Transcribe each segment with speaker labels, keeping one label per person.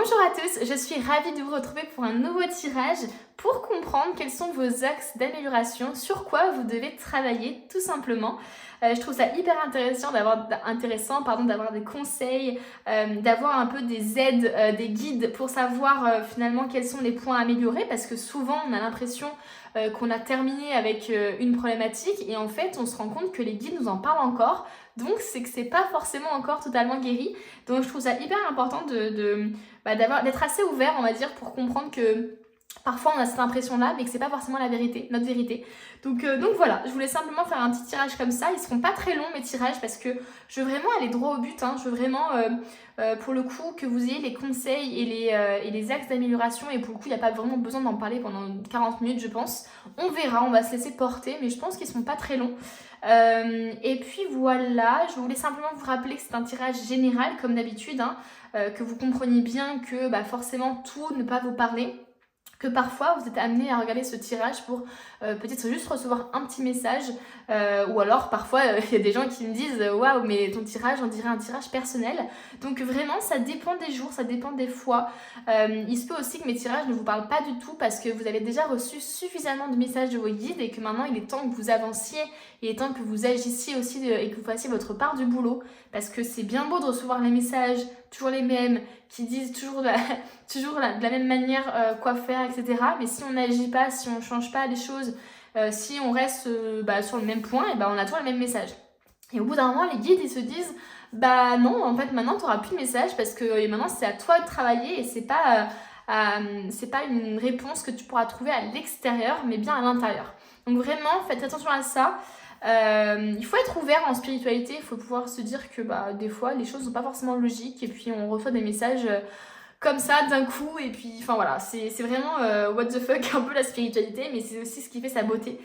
Speaker 1: Bonjour à tous, je suis ravie de vous retrouver pour un nouveau tirage pour comprendre quels sont vos axes d'amélioration, sur quoi vous devez travailler tout simplement. Je trouve ça hyper intéressant d'avoir des conseils, d'avoir un peu des aides, des guides pour savoir finalement quels sont les points à améliorer parce que souvent on a l'impression qu'on a terminé avec une problématique et en fait on se rend compte que les guides nous en parlent encore. Donc c'est que c'est pas forcément encore totalement guéri. Donc je trouve ça hyper important d'être assez ouvert, on va dire, pour comprendre que parfois on a cette impression-là, mais que c'est pas forcément la vérité, notre vérité. Donc voilà, je voulais simplement faire un petit tirage comme ça. Ils seront pas très longs mes tirages parce que je veux vraiment aller droit au but. Je veux vraiment, pour le coup, que vous ayez les conseils et les axes d'amélioration. Et pour le coup, il n'y a pas vraiment besoin d'en parler pendant 40 minutes, je pense. On verra, on va se laisser porter, mais je pense qu'ils seront pas très longs. Et puis voilà, je voulais simplement vous rappeler que c'est un tirage général comme d'habitude, que vous compreniez bien que forcément tout ne pas vous parler, que parfois vous êtes amené à regarder ce tirage pour peut-être juste recevoir un petit message, ou alors parfois il y a des gens qui me disent waouh, mais ton tirage on dirait un tirage personnel. Donc vraiment ça dépend des jours, ça dépend des fois. Il se peut aussi que mes tirages ne vous parlent pas du tout parce que vous avez déjà reçu suffisamment de messages de vos guides et que maintenant il est temps que vous avanciez, il est temps que vous agissiez aussi et que vous fassiez votre part du boulot, parce que c'est bien beau de recevoir les messages toujours les mêmes qui disent toujours de la même manière quoi faire, etc. Mais si on n'agit pas, si on ne change pas les choses, si on reste sur le même point, et on a toujours le même message. Et au bout d'un moment, les guides, ils se disent non, en fait, maintenant, tu n'auras plus de message parce que maintenant, c'est à toi de travailler et c'est pas une réponse que tu pourras trouver à l'extérieur, mais bien à l'intérieur. Donc vraiment, faites attention à ça. Il faut être ouvert en spiritualité, il faut pouvoir se dire que des fois les choses sont pas forcément logiques et puis on reçoit des messages comme ça d'un coup et puis enfin voilà, c'est vraiment what the fuck un peu la spiritualité, mais c'est aussi ce qui fait sa beauté.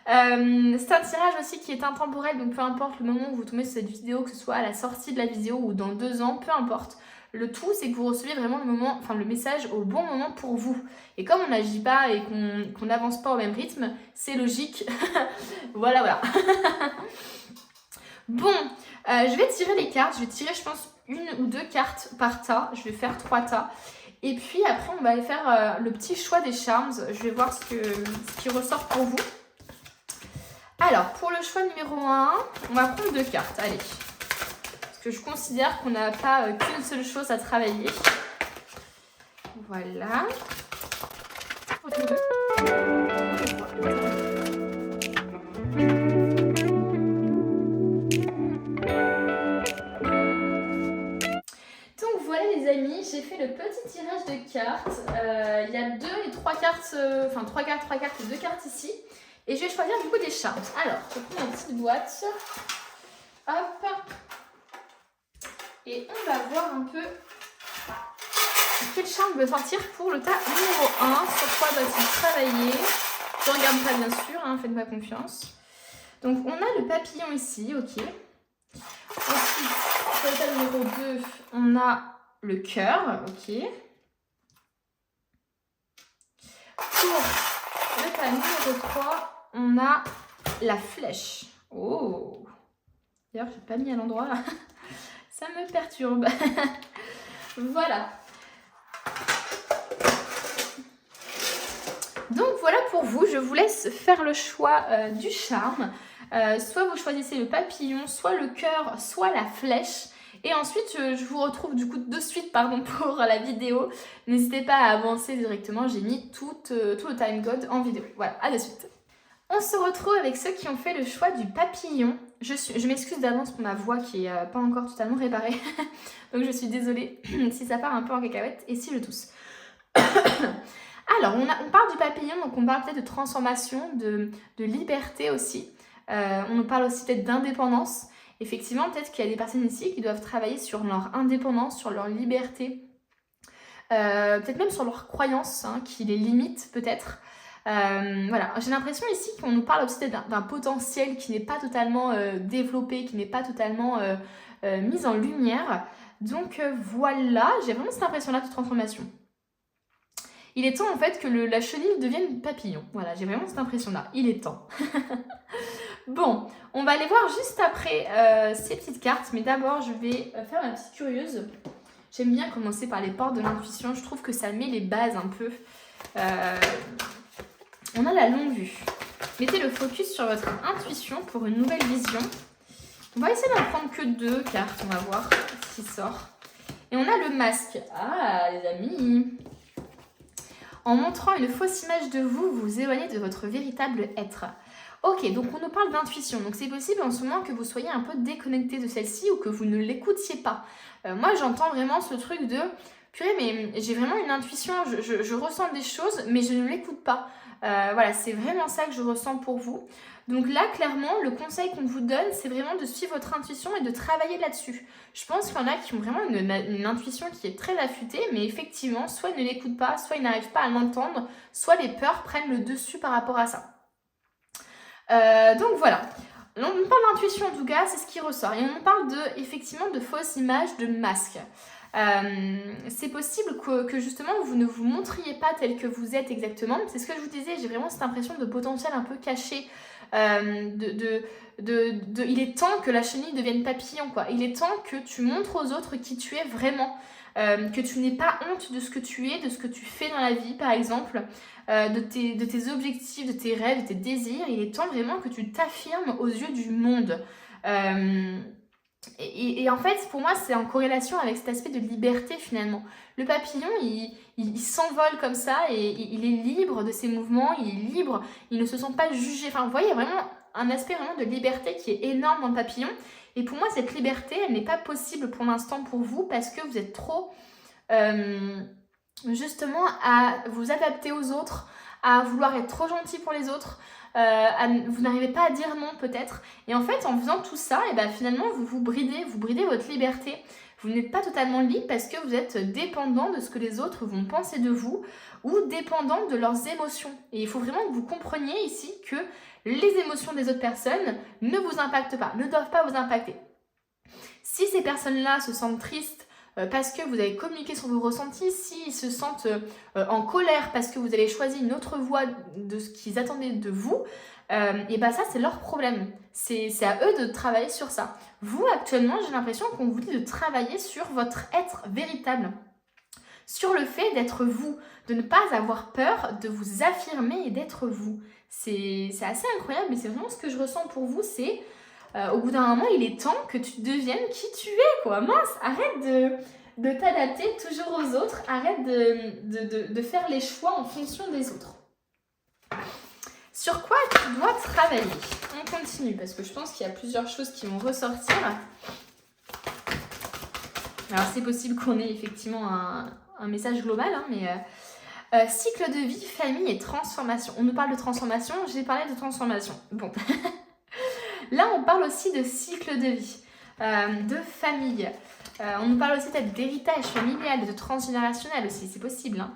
Speaker 1: C'est un tirage aussi qui est intemporel, donc peu importe le moment où vous tombez sur cette vidéo, que ce soit à la sortie de la vidéo ou dans 2 ans, peu importe. Le tout, c'est que vous recevez vraiment le message au bon moment pour vous. Et comme on n'agit pas et qu'on n'avance pas au même rythme, c'est logique. Voilà. Bon, je vais tirer les cartes. Je vais tirer, je pense, 1 ou 2 cartes par tas. Je vais faire 3 tas. Et puis après, on va aller faire le petit choix des charms. Je vais voir ce qui ressort pour vous. Alors, pour le choix numéro 1, on va prendre 2 cartes. Allez. Parce que je considère qu'on n'a pas qu'une seule chose à travailler. Voilà. Donc voilà les amis, j'ai fait le petit tirage de cartes. Il y a 2 et 3 cartes, 3 cartes et 2 cartes ici. Et je vais choisir du coup des charms. Alors, je prends ma petite boîte. Hop. Et on va voir un peu quel charme veut sortir pour le tas numéro 1. Sur quoi doit-il travailler? Je ne regarde pas bien sûr, faites-moi confiance. Donc on a le papillon ici, ok. Ensuite, pour le tas numéro 2, on a le cœur, ok. Pour le tas numéro 3, on a la flèche. Oh! D'ailleurs, je n'ai pas mis à l'endroit là. Ça me perturbe. Voilà. Donc voilà pour vous, je vous laisse faire le choix du charme. Soit vous choisissez le papillon, soit le cœur, soit la flèche. Et ensuite, je vous retrouve du coup de suite pour la vidéo. N'hésitez pas à avancer directement, j'ai mis tout le time code en vidéo. Voilà, à de suite. On se retrouve avec ceux qui ont fait le choix du papillon. Je m'excuse d'avance pour ma voix qui n'est pas encore totalement réparée. Donc je suis désolée si ça part un peu en cacahuète et si je tousse. Alors, on parle du papillon, donc on parle peut-être de transformation, de liberté aussi. On parle aussi peut-être d'indépendance. Effectivement, peut-être qu'il y a des personnes ici qui doivent travailler sur leur indépendance, sur leur liberté. Peut-être même sur leurs croyances, qui les limitent peut-être. Voilà, j'ai l'impression ici qu'on nous parle aussi d'un potentiel qui n'est pas totalement développé, qui n'est pas totalement mis en lumière. Donc voilà, j'ai vraiment cette impression-là de transformation. Il est temps en fait que la chenille devienne papillon. Voilà, j'ai vraiment cette impression-là. Il est temps. Bon, on va aller voir juste après ces petites cartes. Mais d'abord, je vais faire ma petite curieuse. J'aime bien commencer par les portes de l'intuition. Je trouve que ça met les bases un peu. On a la longue vue. Mettez le focus sur votre intuition pour une nouvelle vision. On va essayer d'en prendre que 2 cartes. On va voir ce qui sort. Et on a le masque. Ah, les amis. En montrant une fausse image de vous, vous vous éloignez de votre véritable être. Ok, donc on nous parle d'intuition. Donc c'est possible en ce moment que vous soyez un peu déconnecté de celle-ci ou que vous ne l'écoutiez pas. Moi, j'entends vraiment ce truc de... Purée, mais j'ai vraiment une intuition, je ressens des choses, mais je ne l'écoute pas. Voilà, c'est vraiment ça que je ressens pour vous. Donc là, clairement, le conseil qu'on vous donne, c'est vraiment de suivre votre intuition et de travailler là-dessus. Je pense qu'il y en a qui ont vraiment une intuition qui est très affûtée, mais effectivement, soit ils ne l'écoutent pas, soit ils n'arrivent pas à l'entendre, soit les peurs prennent le dessus par rapport à ça. Donc voilà. On parle d'intuition en tout cas, c'est ce qui ressort. Et on parle effectivement de fausses images, de masques. C'est possible que justement vous ne vous montriez pas tel que vous êtes exactement. C'est ce que je vous disais, j'ai vraiment cette impression de potentiel un peu caché. Il est temps que la chenille devienne papillon, quoi. Il est temps que tu montres aux autres qui tu es vraiment. Que tu n'aies pas honte de ce que tu es, de ce que tu fais dans la vie, par exemple, de tes objectifs, de tes rêves, de tes désirs. Il est temps vraiment que tu t'affirmes aux yeux du monde. Et en fait, pour moi, c'est en corrélation avec cet aspect de liberté, finalement. Le papillon, il s'envole comme ça et il est libre de ses mouvements, il est libre, il ne se sent pas jugé. Enfin, vous voyez, vraiment un aspect vraiment de liberté qui est énorme dans le papillon. Et pour moi, cette liberté, elle n'est pas possible pour l'instant pour vous parce que vous êtes trop, justement, à vous adapter aux autres, à vouloir être trop gentil pour les autres. Vous n'arrivez pas à dire non peut-être. Et en fait, en faisant tout ça, et ben, finalement, vous bridez votre liberté. Vous n'êtes pas totalement libre parce que vous êtes dépendant de ce que les autres vont penser de vous ou dépendant de leurs émotions. Et il faut vraiment que vous compreniez ici que les émotions des autres personnes ne vous impactent pas, ne doivent pas vous impacter. Si ces personnes-là se sentent tristes parce que vous avez communiqué sur vos ressentis, s'ils se sentent en colère parce que vous avez choisi une autre voie de ce qu'ils attendaient de vous, et ben ça c'est leur problème. C'est à eux de travailler sur ça. Vous actuellement, j'ai l'impression qu'on vous dit de travailler sur votre être véritable, sur le fait d'être vous, de ne pas avoir peur de vous affirmer et d'être vous. C'est assez incroyable, mais c'est vraiment ce que je ressens pour vous, c'est au bout d'un moment, il est temps que tu deviennes qui tu es, quoi. Mince, arrête de t'adapter toujours aux autres, arrête de faire les choix en fonction des autres. Sur quoi tu dois travailler? On continue, parce que je pense qu'il y a plusieurs choses qui vont ressortir. Alors, c'est possible qu'on ait effectivement un message global, hein, mais... cycle de vie, famille et transformation. On nous parle de transformation, j'ai parlé de transformation. Bon. Là, on parle aussi de cycle de vie, de famille. On nous parle aussi peut-être d'héritage familial, de transgénérationnel aussi, c'est possible. Hein.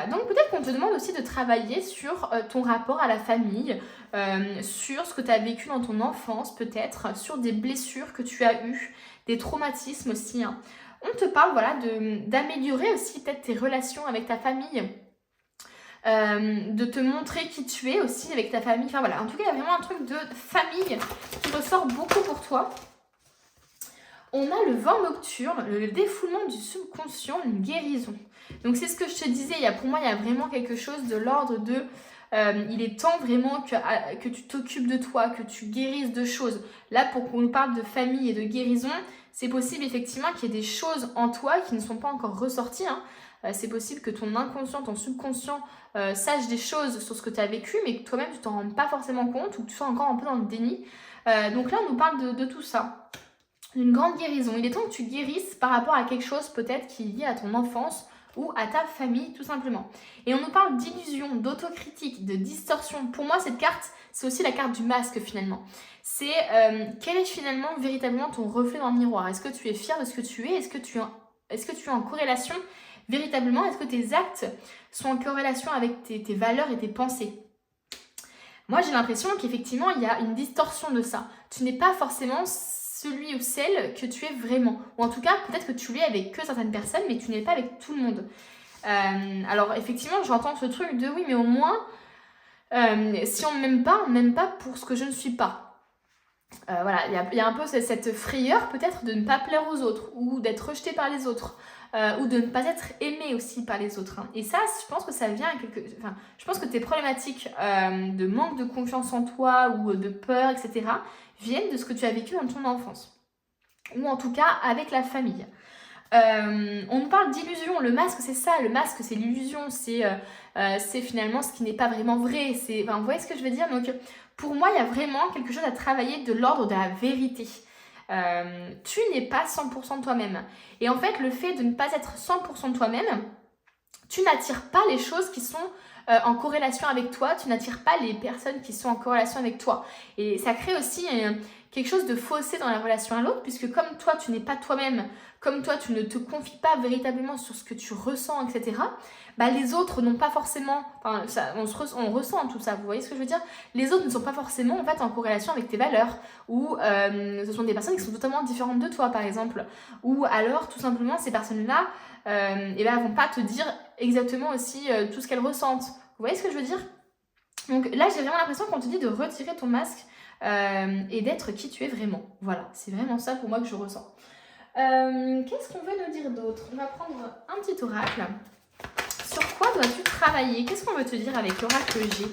Speaker 1: Donc peut-être qu'on te demande aussi de travailler sur ton rapport à la famille, sur ce que tu as vécu dans ton enfance peut-être, sur des blessures que tu as eues, des traumatismes aussi. Hein. On te parle voilà, d'améliorer aussi peut-être tes relations avec ta famille. De te montrer qui tu es aussi avec ta famille. Enfin voilà, en tout cas, il y a vraiment un truc de famille qui ressort beaucoup pour toi. On a le vent nocturne, le défoulement du subconscient, une guérison. Donc c'est ce que je te disais, pour moi, il y a vraiment quelque chose de l'ordre de... il est temps vraiment que tu t'occupes de toi, que tu guérisses de choses. Là, pour qu'on nous parle de famille et de guérison, c'est possible effectivement qu'il y ait des choses en toi qui ne sont pas encore ressorties. Hein. C'est possible que ton inconscient, ton subconscient sache des choses sur ce que tu as vécu, mais que toi-même, tu t'en rends pas forcément compte ou que tu sois encore un peu dans le déni. Donc là, on nous parle de tout ça. Une grande guérison. Il est temps que tu guérisses par rapport à quelque chose peut-être qui est lié à ton enfance ou à ta famille, tout simplement. Et on nous parle d'illusion, d'autocritique, de distorsion. Pour moi, cette carte, c'est aussi la carte du masque, finalement. C'est quel est finalement véritablement ton reflet dans le miroir? Est-ce que tu es fier de ce que tu es? Est-ce que tu es en corrélation véritablement? Est-ce que tes actes sont en corrélation avec tes valeurs et tes pensées? Moi, j'ai l'impression qu'effectivement, il y a une distorsion de ça. Tu n'es pas forcément celui ou celle que tu es vraiment. Ou en tout cas, peut-être que tu l'es avec que certaines personnes, mais tu n'es pas avec tout le monde. Alors, effectivement, j'entends ce truc de oui, mais au moins, si on ne m'aime pas pour ce que je ne suis pas. Voilà, il y a un peu cette frayeur peut-être de ne pas plaire aux autres ou d'être rejeté par les autres. ou de ne pas être aimé aussi par les autres. Et ça, je pense que ça vient je pense que tes problématiques de manque de confiance en toi ou de peur, etc., viennent de ce que tu as vécu dans ton enfance. Ou en tout cas avec la famille. On nous parle d'illusion. Le masque, c'est ça. Le masque, c'est l'illusion. C'est finalement ce qui n'est pas vraiment vrai. Vous voyez ce que je veux dire? Donc, pour moi, il y a vraiment quelque chose à travailler de l'ordre de la vérité. Tu n'es pas 100% de toi-même. Et en fait, le fait de ne pas être 100% de toi-même, tu n'attires pas les choses qui sont en corrélation avec toi. Tu n'attires pas les personnes qui sont en corrélation avec toi. Et ça crée aussi quelque chose de faussé dans la relation à l'autre, puisque comme toi, tu n'es pas toi-même, comme toi, tu ne te confies pas véritablement sur ce que tu ressens, etc., les autres n'ont pas forcément... on ressent tout ça, vous voyez ce que je veux dire? Les autres ne sont pas forcément en fait en corrélation avec tes valeurs, ou ce sont des personnes qui sont totalement différentes de toi, par exemple. Ou alors, tout simplement, ces personnes-là, elles vont pas te dire exactement aussi tout ce qu'elles ressentent. Vous voyez ce que je veux dire? Donc là, j'ai vraiment l'impression qu'on te dit de retirer ton masque et d'être qui tu es vraiment. Voilà, c'est vraiment ça pour moi que je ressens. Qu'est-ce qu'on veut nous dire d'autre? On va prendre un petit oracle. Sur quoi dois-tu travailler? Qu'est-ce qu'on veut te dire avec l'oracle G?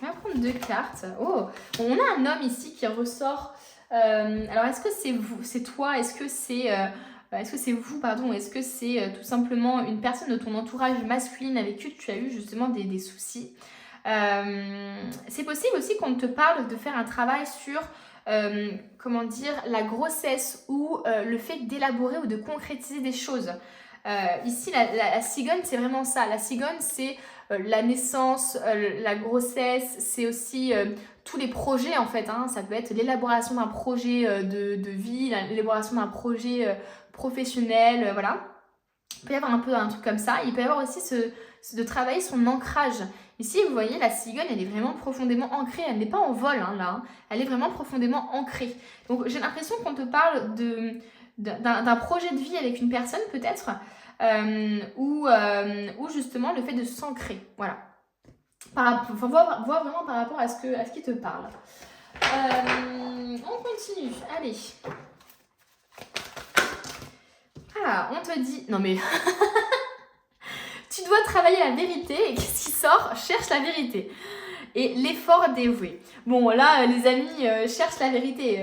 Speaker 1: On va prendre 2 cartes. Oh, on a un homme ici qui ressort. Alors, est-ce que c'est vous, c'est toi? Est-ce que c'est vous, pardon? Est-ce que c'est tout simplement une personne de ton entourage masculine avec qui tu as eu justement des soucis? C'est possible aussi qu'on te parle de faire un travail sur la grossesse ou le fait d'élaborer ou de concrétiser des choses. Ici, la cigogne, c'est vraiment ça. La cigogne, c'est la naissance, la grossesse, c'est aussi tous les projets en fait. Ça peut être l'élaboration d'un projet de vie, l'élaboration d'un projet professionnel, voilà. Il peut y avoir un peu un truc comme ça. Il peut y avoir aussi de travailler son ancrage. Ici, vous voyez, la cigogne, elle est vraiment profondément ancrée. Elle n'est pas en vol, là. Elle est vraiment profondément ancrée. Donc, j'ai l'impression qu'on te parle d'un projet de vie avec une personne, peut-être, ou justement le fait de s'ancrer. Voilà. Voir vraiment par rapport à ce qui te parle. On continue. Allez. Ah, on te dit... Non, mais... Tu dois travailler la vérité et qu'est-ce qui sort? Cherche la vérité. Et l'effort dévoué. Bon, là, les amis, cherche la vérité.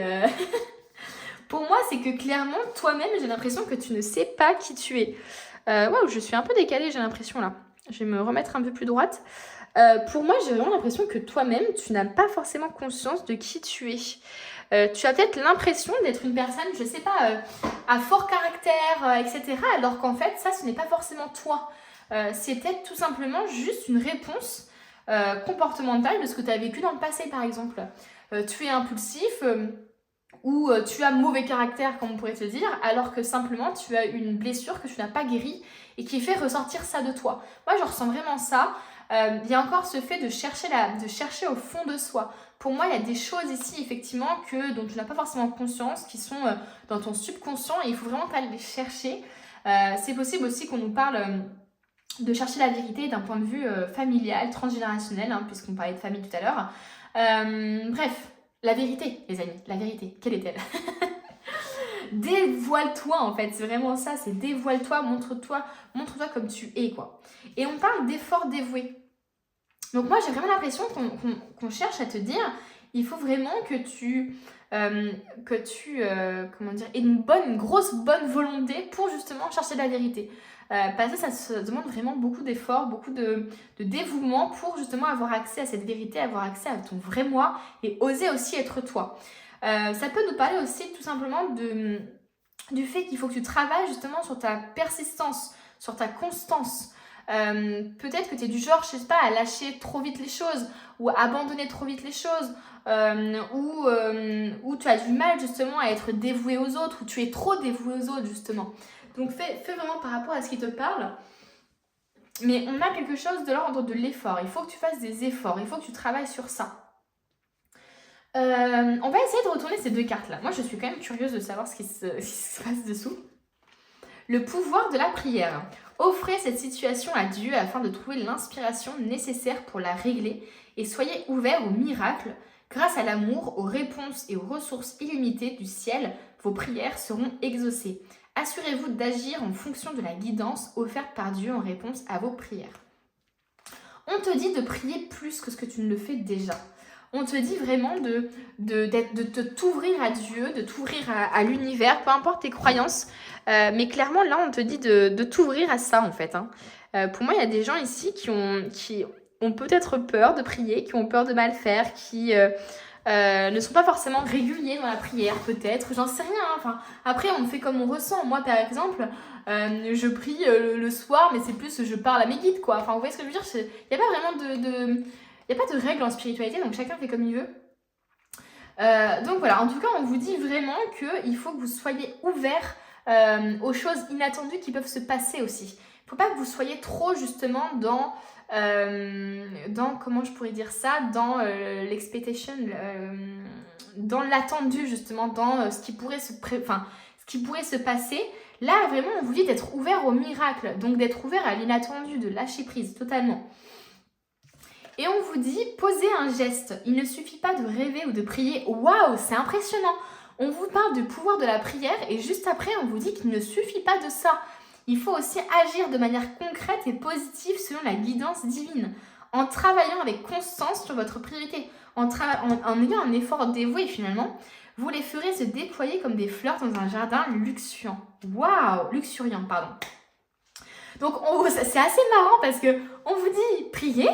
Speaker 1: Pour moi, c'est que clairement, toi-même, j'ai l'impression que tu ne sais pas qui tu es. Waouh, je suis un peu décalée, j'ai l'impression, là. Je vais me remettre un peu plus droite. Pour moi, j'ai vraiment l'impression que toi-même, tu n'as pas forcément conscience de qui tu es. Tu as peut-être l'impression d'être une personne, je sais pas, à fort caractère, etc. Alors qu'en fait, ça, ce n'est pas forcément toi. C'est peut-être tout simplement juste une réponse comportementale de ce que tu as vécu dans le passé, par exemple. Tu es impulsif ou tu as mauvais caractère, comme on pourrait te dire, alors que simplement tu as une blessure que tu n'as pas guérie et qui fait ressortir ça de toi. Moi, je ressens vraiment ça. Il y a encore ce fait de chercher au fond de soi. Pour moi, il y a des choses ici, effectivement, dont tu n'as pas forcément conscience, qui sont dans ton subconscient et il faut vraiment pas les chercher. C'est possible aussi qu'on nous parle de chercher la vérité d'un point de vue familial, transgénérationnel, puisqu'on parlait de famille tout à l'heure. Bref, la vérité, les amis, la vérité, quelle est-elle? Dévoile-toi, en fait, c'est vraiment ça, c'est dévoile-toi, montre-toi comme tu es, quoi. Et on parle d'effort dévoué. Donc moi, j'ai vraiment l'impression qu'on cherche à te dire, il faut vraiment que tu aies une grosse bonne volonté pour justement chercher la vérité. Parce que ça se demande vraiment beaucoup d'efforts, beaucoup de dévouement pour justement avoir accès à cette vérité, avoir accès à ton vrai moi et oser aussi être toi. Ça peut nous parler aussi tout simplement du fait qu'il faut que tu travailles justement sur ta persistance, sur ta constance. Peut-être que tu es du genre, je sais pas, à lâcher trop vite les choses ou à abandonner trop vite les choses ou tu as du mal justement à être dévoué aux autres ou tu es trop dévoué aux autres justement. Donc fais vraiment par rapport à ce qui te parle. Mais on a quelque chose de l'ordre de l'effort. Il faut que tu fasses des efforts. Il faut que tu travailles sur ça. On va essayer de retourner ces 2 cartes-là. Moi, je suis quand même curieuse de savoir ce qui se passe dessous. Le pouvoir de la prière. Offrez cette situation à Dieu afin de trouver l'inspiration nécessaire pour la régler et soyez ouverts au miracle Grâce à l'amour, aux réponses et aux ressources illimitées du ciel, vos prières seront exaucées. Assurez-vous d'agir en fonction de la guidance offerte par Dieu en réponse à vos prières. On te dit de prier plus que ce que tu ne le fais déjà. On te dit vraiment de t'ouvrir à Dieu, de t'ouvrir à l'univers, peu importe tes croyances. Mais clairement, là, on te dit de t'ouvrir à ça, en fait. Pour moi, il y a des gens ici qui ont peut-être peur de prier, qui ont peur de mal faire, qui ne sont pas forcément réguliers dans la prière, peut-être. J'en sais rien. Enfin, après, on fait comme on ressent. Moi, par exemple, je prie le soir, mais c'est plus je parle à mes guides, quoi. Enfin, vous voyez ce que je veux dire? Il n'y a pas vraiment il n'y a pas de règle en spiritualité, donc chacun fait comme il veut. Donc voilà, en tout cas, on vous dit vraiment qu'il faut que vous soyez ouverts aux choses inattendues qui peuvent se passer aussi. Il ne faut pas que vous soyez trop justement dans comment je pourrais dire ça, dans l'expectation, dans l'attendu justement, dans ce qui pourrait se passer. Là, vraiment, on vous dit d'être ouvert au miracle, donc d'être ouvert à l'inattendu, de lâcher prise totalement. Et on vous dit, posez un geste. Il ne suffit pas de rêver ou de prier. Waouh, c'est impressionnant. On vous parle du pouvoir de la prière et juste après, on vous dit qu'il ne suffit pas de ça. Il faut aussi agir de manière concrète et positive selon la guidance divine, en travaillant avec constance sur votre priorité, en ayant un effort dévoué finalement. Vous les ferez se déployer comme des fleurs dans un jardin luxuriant. Waouh, luxuriant, pardon. Donc, c'est assez marrant parce qu'on vous dit priez,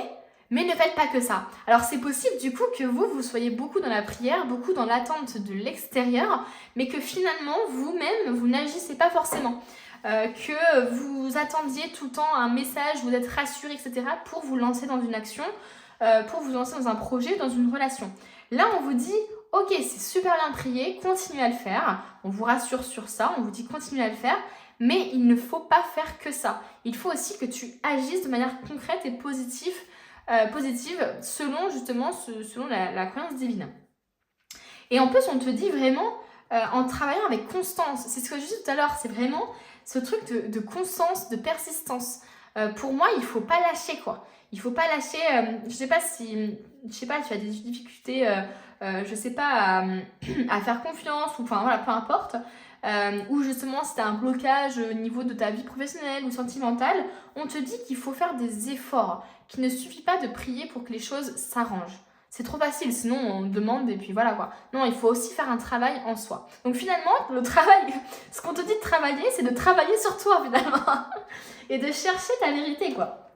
Speaker 1: mais ne faites pas que ça. Alors c'est possible du coup que vous soyez beaucoup dans la prière, beaucoup dans l'attente de l'extérieur, mais que finalement vous-même, vous n'agissez pas forcément. Que vous attendiez tout le temps un message, vous êtes rassuré, etc. pour vous lancer dans une action, pour vous lancer dans un projet, dans une relation. Là, on vous dit, ok, c'est super bien prié, continuez à le faire. On vous rassure sur ça, on vous dit continuez à le faire. Mais il ne faut pas faire que ça. Il faut aussi que tu agisses de manière concrète et positive selon justement selon la croyance divine. Et en plus, on te dit vraiment en travaillant avec constance. C'est ce que je disais tout à l'heure, c'est vraiment ce truc de constance, de persistance. Pour moi, il ne faut pas lâcher, quoi. Il ne faut pas lâcher, je sais pas, tu as des difficultés, je sais pas, à faire confiance, ou enfin voilà, peu importe. Ou justement si tu as un blocage au niveau de ta vie professionnelle ou sentimentale, on te dit qu'il faut faire des efforts, qu'il ne suffit pas de prier pour que les choses s'arrangent. C'est trop facile, sinon on demande et puis voilà quoi. Non, il faut aussi faire un travail en soi. Donc finalement, le travail, ce qu'on te dit de travailler, c'est de travailler sur toi finalement. Et de chercher ta vérité quoi.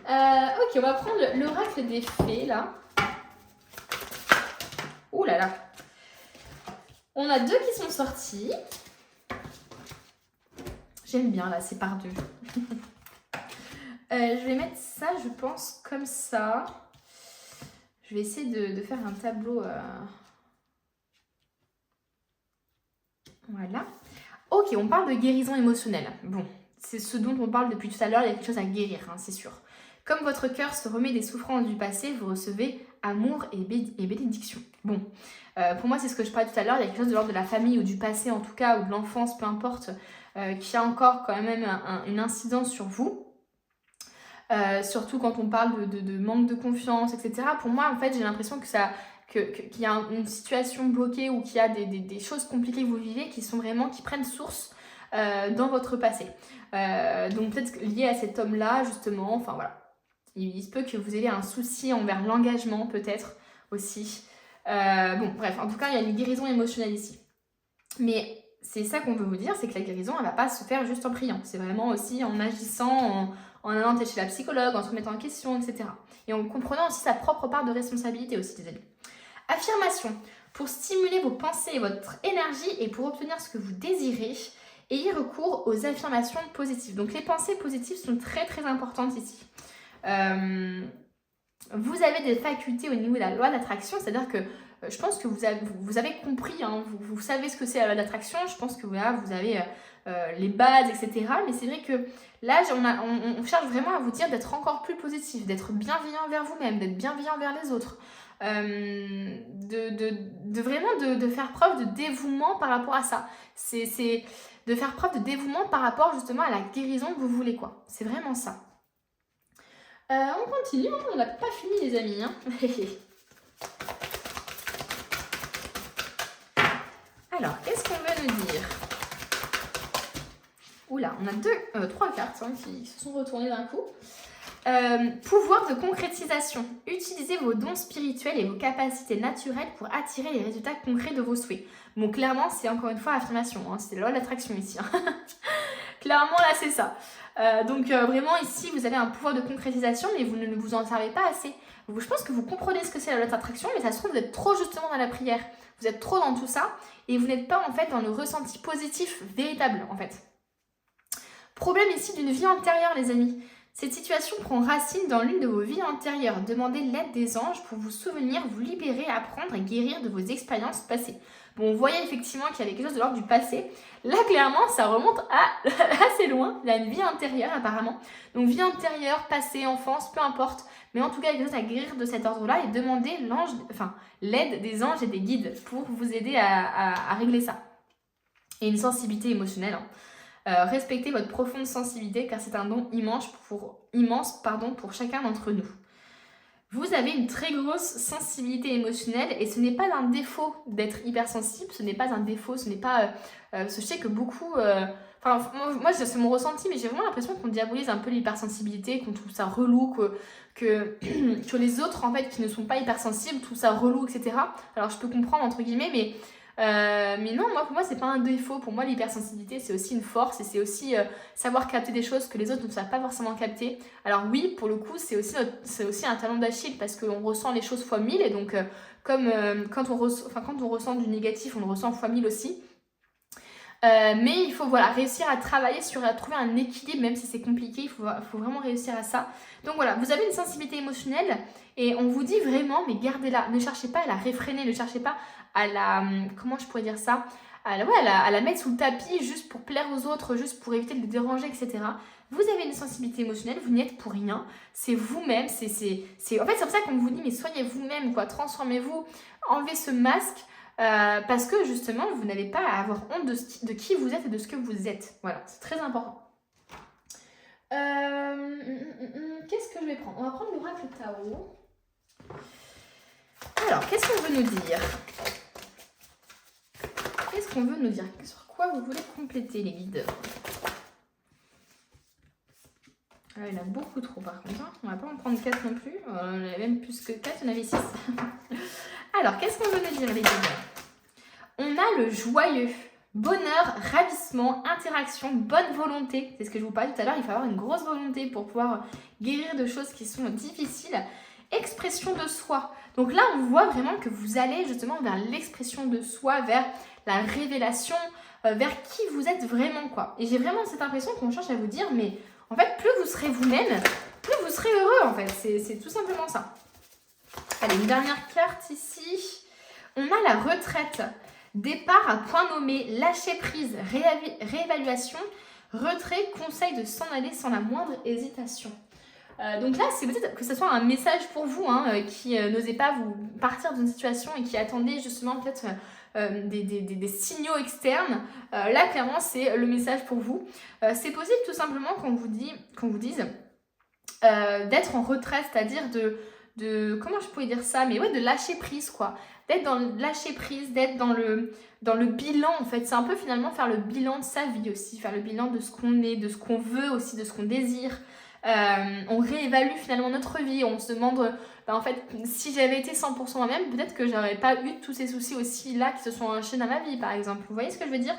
Speaker 1: Ok, on va prendre l'oracle des fées là. Ouh là là. On a deux qui sont sortis. J'aime bien là, c'est par deux. Je vais mettre ça, je pense, comme ça. Je vais essayer de faire un tableau. Voilà. Ok, on parle de guérison émotionnelle. Bon, c'est ce dont on parle depuis tout à l'heure. Il y a quelque chose à guérir, hein, c'est sûr. Comme votre cœur se remet des souffrances du passé, vous recevez amour et bénédiction. Bon, pour moi, c'est ce que je parlais tout à l'heure. Il y a quelque chose de l'ordre de la famille ou du passé, en tout cas, ou de l'enfance, peu importe, qui a encore quand même une incidence sur vous. Surtout quand on parle de manque de confiance, etc. Pour moi, en fait, j'ai l'impression qu'il y a une situation bloquée ou qu'il y a des choses compliquées que vous vivez qui prennent source dans votre passé. Donc peut-être lié à cet homme-là, justement, enfin voilà. Il se peut que vous ayez un souci envers l'engagement, peut-être, aussi. Bon, bref, en tout cas, il y a une guérison émotionnelle ici. Mais c'est ça qu'on veut vous dire, c'est que la guérison, elle ne va pas se faire juste en priant. C'est vraiment aussi en agissant, en allant chez la psychologue, en se remettant en question, etc. Et en comprenant aussi sa propre part de responsabilité aussi, les amis. Affirmation. Pour stimuler vos pensées et votre énergie et pour obtenir ce que vous désirez, ayez recours aux affirmations positives. Donc les pensées positives sont très très importantes ici. Vous avez des facultés au niveau de la loi d'attraction, c'est-à-dire que je pense que vous avez compris, hein, vous savez ce que c'est la loi d'attraction, je pense que voilà, vous avez les bases, etc. Mais c'est vrai que là, on cherche vraiment à vous dire d'être encore plus positif, d'être bienveillant vers vous-même, d'être bienveillant vers les autres. De faire preuve de dévouement par rapport à ça. C'est de faire preuve de dévouement par rapport justement à la guérison que vous voulez, quoi. C'est vraiment ça. On continue, on n'a pas fini les amis. Hein. Alors, qu'est-ce qu'on veut nous dire? Oula, on a trois cartes qui se sont retournées d'un coup. Pouvoir de concrétisation. Utilisez vos dons spirituels et vos capacités naturelles pour attirer les résultats concrets de vos souhaits. Bon, clairement, c'est encore une fois affirmation. C'est la loi de l'attraction ici. Clairement, là, c'est ça. Donc, vraiment, ici, vous avez un pouvoir de concrétisation, mais vous ne vous en servez pas assez. Je pense que vous comprenez ce que c'est la loi de l'attraction, mais ça se trouve, vous êtes trop justement dans la prière. Vous êtes trop dans tout ça, et vous n'êtes pas, en fait, dans le ressenti positif véritable, en fait. Problème ici d'une vie antérieure, les amis. Cette situation prend racine dans l'une de vos vies antérieures. Demandez l'aide des anges pour vous souvenir, vous libérer, apprendre et guérir de vos expériences passées. Bon, vous voyez effectivement qu'il y avait quelque chose de l'ordre du passé. Là, clairement, ça remonte à assez loin. Il y a une vie antérieure, apparemment. Donc, vie antérieure, passé, enfance, peu importe. Mais en tout cas, il y a quelque chose à guérir de cet ordre-là et demandez l'aide des anges et des guides pour vous aider à régler ça. Et une sensibilité émotionnelle. Respectez votre profonde sensibilité car c'est un don immense pour chacun d'entre nous. Vous avez une très grosse sensibilité émotionnelle et ce n'est pas un défaut d'être hypersensible, ce n'est pas un défaut, ce n'est pas... je sais que beaucoup... moi c'est mon ressenti, mais j'ai vraiment l'impression qu'on diabolise un peu l'hypersensibilité, qu'on trouve ça relou, que les autres en fait qui ne sont pas hypersensibles trouvent ça relou, etc. Alors je peux comprendre entre guillemets, mais non, pour moi, c'est pas un défaut. Pour moi, l'hypersensibilité, c'est aussi une force et c'est aussi savoir capter des choses que les autres ne savent pas forcément capter. Alors oui, pour le coup, c'est aussi un talon d'Achille parce qu'on ressent les choses fois 1000 et donc quand on ressent du négatif, on le ressent fois 1000 aussi. Mais il faut réussir à travailler à trouver un équilibre, même si c'est compliqué, il faut vraiment réussir à ça. Donc voilà, vous avez une sensibilité émotionnelle et on vous dit vraiment, mais gardez-la, ne cherchez pas à la réfréner, ne cherchez pas à la, comment je pourrais dire ça, à la mettre sous le tapis juste pour plaire aux autres, juste pour éviter de les déranger, etc. Vous avez une sensibilité émotionnelle, vous n'y êtes pour rien, c'est vous-même, en fait c'est pour ça qu'on vous dit, mais soyez vous-même, transformez-vous, enlevez ce masque. Parce que justement, vous n'avez pas à avoir honte de qui vous êtes et de ce que vous êtes. Voilà, c'est très important. Qu'est-ce que je vais prendre? On va prendre l'oracle Tarot. Alors, qu'est-ce qu'on veut nous dire? Qu'est-ce qu'on veut nous dire? Sur quoi vous voulez compléter les guides? Il y en a beaucoup trop par contre. On va pas en prendre 4 non plus. On en avait même plus que 4, on avait 6. Alors, qu'est-ce qu'on veut nous dire les guides? On a le joyeux, bonheur, ravissement, interaction, bonne volonté. C'est ce que je vous parlais tout à l'heure, il faut avoir une grosse volonté pour pouvoir guérir de choses qui sont difficiles. Expression de soi. Donc là, on voit vraiment que vous allez justement vers l'expression de soi, vers la révélation, vers qui vous êtes vraiment, quoi. Et j'ai vraiment cette impression qu'on cherche à vous dire, mais en fait, plus vous serez vous-même, plus vous serez heureux, en fait. C'est tout simplement ça. Allez, une dernière carte ici. On a la retraite. Départ à point nommé, lâcher prise, réévaluation, retrait, conseil de s'en aller sans la moindre hésitation. Donc là, c'est peut-être que ce soit un message pour vous qui n'osez pas vous partir d'une situation et qui attendez justement peut-être des signaux externes. Là, clairement, c'est le message pour vous. C'est possible tout simplement qu'on vous dise d'être en retraite, c'est-à-dire comment je pourrais dire ça, mais ouais, de lâcher prise, quoi. D'être dans le lâcher prise, d'être dans le bilan, en fait. C'est un peu finalement faire le bilan de sa vie aussi, faire le bilan de ce qu'on est, de ce qu'on veut aussi, de ce qu'on désire. On réévalue finalement notre vie, on se demande, en fait, si j'avais été 100% moi-même, peut-être que j'aurais pas eu tous ces soucis aussi là qui se sont enchaînés dans ma vie, par exemple. Vous voyez ce que je veux dire?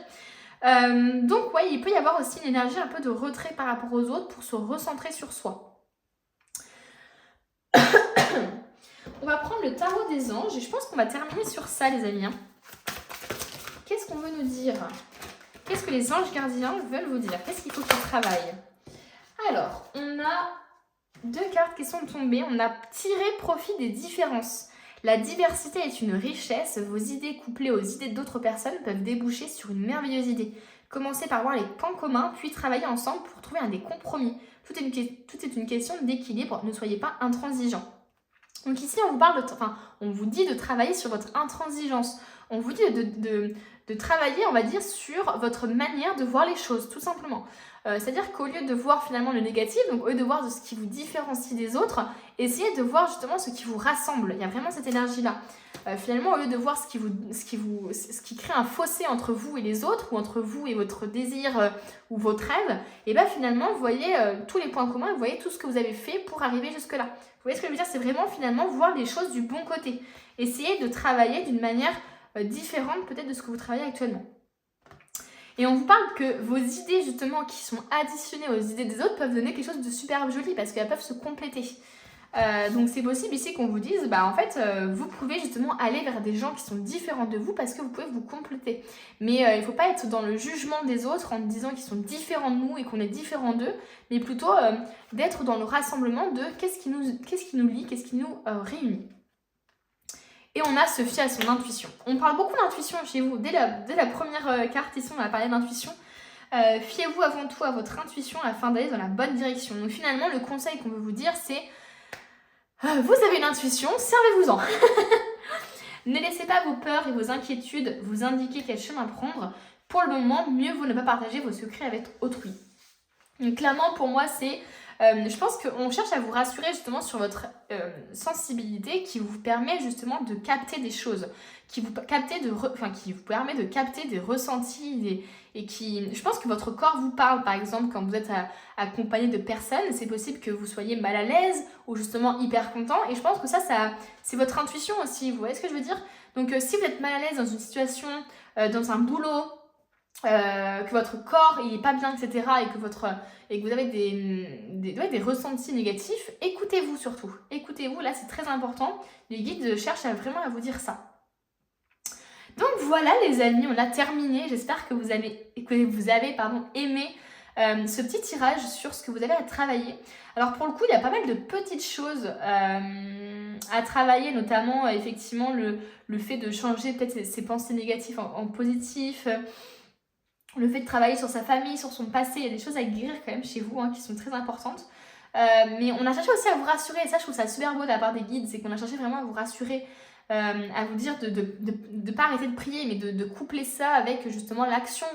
Speaker 1: Donc, ouais, il peut y avoir aussi une énergie un peu de retrait par rapport aux autres pour se recentrer sur soi. On va prendre le tarot des anges et je pense qu'on va terminer sur ça, les amis. Qu'est-ce qu'on veut nous dire? Qu'est-ce que les anges gardiens veulent vous dire? Qu'est-ce qu'il faut qu'ils travaillent? Alors, on a 2 cartes qui sont tombées. On a tiré profit des différences. La diversité est une richesse. Vos idées couplées aux idées d'autres personnes peuvent déboucher sur une merveilleuse idée. Commencez par voir les points communs, puis travailler ensemble pour trouver des compromis. Tout est une question d'équilibre. Ne soyez pas intransigeants. Donc ici, on vous dit de travailler sur votre intransigeance. On vous dit de travailler, on va dire, sur votre manière de voir les choses, tout simplement. C'est-à-dire qu'au lieu de voir finalement le négatif, donc au lieu de voir ce qui vous différencie des autres, essayez de voir justement ce qui vous rassemble. Il y a vraiment cette énergie-là. Finalement, au lieu de voir ce qui crée un fossé entre vous et les autres, ou entre vous et votre désir ou votre rêve, et bien finalement, vous voyez tous les points communs, vous voyez tout ce que vous avez fait pour arriver jusque-là. Vous voyez ce que je veux dire? C'est vraiment finalement voir les choses du bon côté. Essayez de travailler d'une manière différente peut-être de ce que vous travaillez actuellement. Et on vous parle que vos idées justement qui sont additionnées aux idées des autres peuvent donner quelque chose de super joli parce qu'elles peuvent se compléter. Donc c'est possible ici qu'on vous dise, en fait, vous pouvez justement aller vers des gens qui sont différents de vous parce que vous pouvez vous compléter. Mais il ne faut pas être dans le jugement des autres en disant qu'ils sont différents de nous et qu'on est différents d'eux, mais plutôt d'être dans le rassemblement de qu'est-ce qui nous lie, qu'est-ce qui nous réunit. Et on a se fier à son intuition. On parle beaucoup d'intuition chez vous. Dès la première carte ici, on a parlé d'intuition. Fiez-vous avant tout à votre intuition afin d'aller dans la bonne direction. Donc finalement, le conseil qu'on veut vous dire, c'est vous avez une intuition, servez-vous-en. Ne laissez pas vos peurs et vos inquiétudes vous indiquer quel chemin prendre. Pour le moment, mieux vaut ne pas partager vos secrets avec autrui. Donc clairement, pour moi, c'est... je pense qu'on cherche à vous rassurer justement sur votre sensibilité qui vous permet justement de capter des choses, qui vous permet de capter des ressentis et qui, je pense que votre corps vous parle. Par exemple, quand vous êtes accompagné de personnes, c'est possible que vous soyez mal à l'aise ou justement hyper content, et je pense que ça c'est votre intuition aussi, vous voyez ce que je veux dire? Donc si vous êtes mal à l'aise dans une situation, dans un boulot, que votre corps il est pas bien, etc., et que vous avez des ressentis négatifs, écoutez-vous surtout. Écoutez-vous, là c'est très important. Les guides cherchent vraiment à vous dire ça. Donc voilà les amis, on a terminé. J'espère que vous avez aimé ce petit tirage sur ce que vous avez à travailler. Alors pour le coup, il y a pas mal de petites choses à travailler, notamment effectivement le fait de changer peut-être ses pensées négatives en positif. Le fait de travailler sur sa famille, sur son passé, il y a des choses à guérir quand même chez vous qui sont très importantes. Mais on a cherché aussi à vous rassurer, et ça je trouve ça super beau de la part des guides, c'est qu'on a cherché vraiment à vous rassurer, à vous dire de pas arrêter de prier, mais de coupler ça avec justement l'action.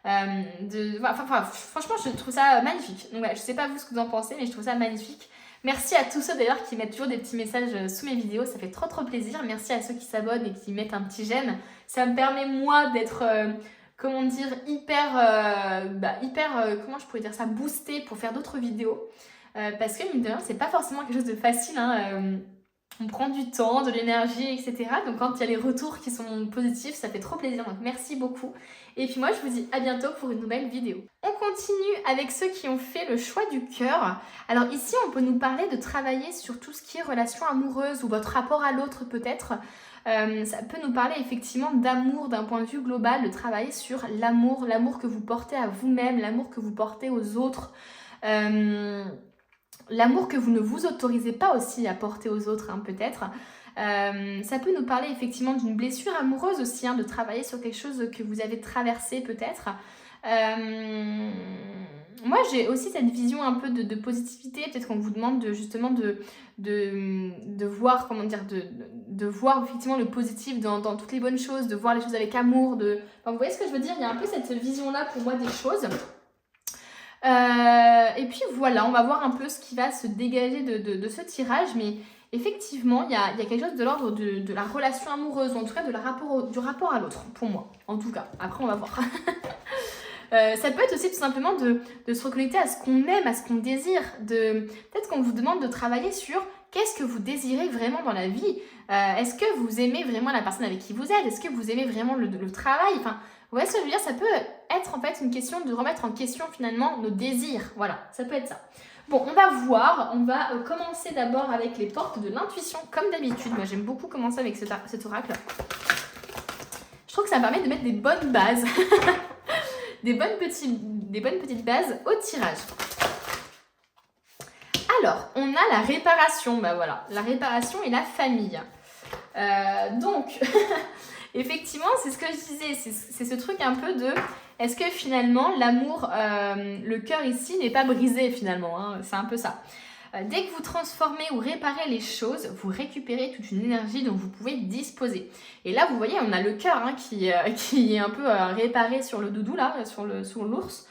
Speaker 1: Franchement, je trouve ça magnifique. Donc voilà, je sais pas vous ce que vous en pensez, mais je trouve ça magnifique. Merci à tous ceux d'ailleurs qui mettent toujours des petits messages sous mes vidéos, ça fait trop plaisir. Merci à ceux qui s'abonnent et qui mettent un petit j'aime. Ça me permet moi d'être... comment dire, comment je pourrais dire ça, boosté pour faire d'autres vidéos. Parce que mine de rien, c'est pas forcément quelque chose de facile. On prend du temps, de l'énergie, etc. Donc quand il y a les retours qui sont positifs, ça fait trop plaisir. Donc merci beaucoup. Et puis moi, je vous dis à bientôt pour une nouvelle vidéo. On continue avec ceux qui ont fait le choix du cœur. Alors ici, on peut nous parler de travailler sur tout ce qui est relation amoureuse ou votre rapport à l'autre peut-être. Ça peut nous parler effectivement d'amour d'un point de vue global, de travailler sur l'amour que vous portez à vous-même, l'amour que vous portez aux autres, l'amour que vous ne vous autorisez pas aussi à porter aux autres peut-être. Ça peut nous parler effectivement d'une blessure amoureuse aussi, de travailler sur quelque chose que vous avez traversé peut-être. Moi j'ai aussi cette vision un peu de positivité, peut-être qu'on vous demande de voir, comment dire, de voir effectivement le positif dans toutes les bonnes choses, de voir les choses avec amour, vous voyez ce que je veux dire, il y a un peu cette vision-là pour moi des choses. Et puis voilà, on va voir un peu ce qui va se dégager de ce tirage, mais effectivement, il y a quelque chose de l'ordre de la relation amoureuse, ou en tout cas du rapport à l'autre, pour moi, en tout cas. Après, on va voir. Ça peut être aussi tout simplement de se reconnecter à ce qu'on aime, à ce qu'on désire. Peut-être qu'on vous demande de travailler sur qu'est-ce que vous désirez vraiment dans la vie. Est-ce que vous aimez vraiment la personne avec qui vous êtes? Est-ce que vous aimez vraiment le travail? Vous voyez ce que je veux dire? Ça peut être en fait une question de remettre en question finalement nos désirs. Voilà, ça peut être ça. Bon, on va voir. On va commencer d'abord avec les portes de l'intuition, comme d'habitude. Moi, j'aime beaucoup commencer avec cet oracle. Je trouve que ça me permet de mettre des bonnes bases. des bonnes petites bases au tirage. Alors, on a la réparation. Voilà, la réparation et la famille. Donc, effectivement, c'est ce que je disais. C'est ce truc un peu de... Est-ce que finalement, l'amour, le cœur ici n'est pas brisé finalement, c'est un peu ça. Dès que vous transformez ou réparez les choses, vous récupérez toute une énergie dont vous pouvez disposer. Et là, vous voyez, on a le cœur hein, qui est un peu réparé sur le doudou, là, sur l'ours.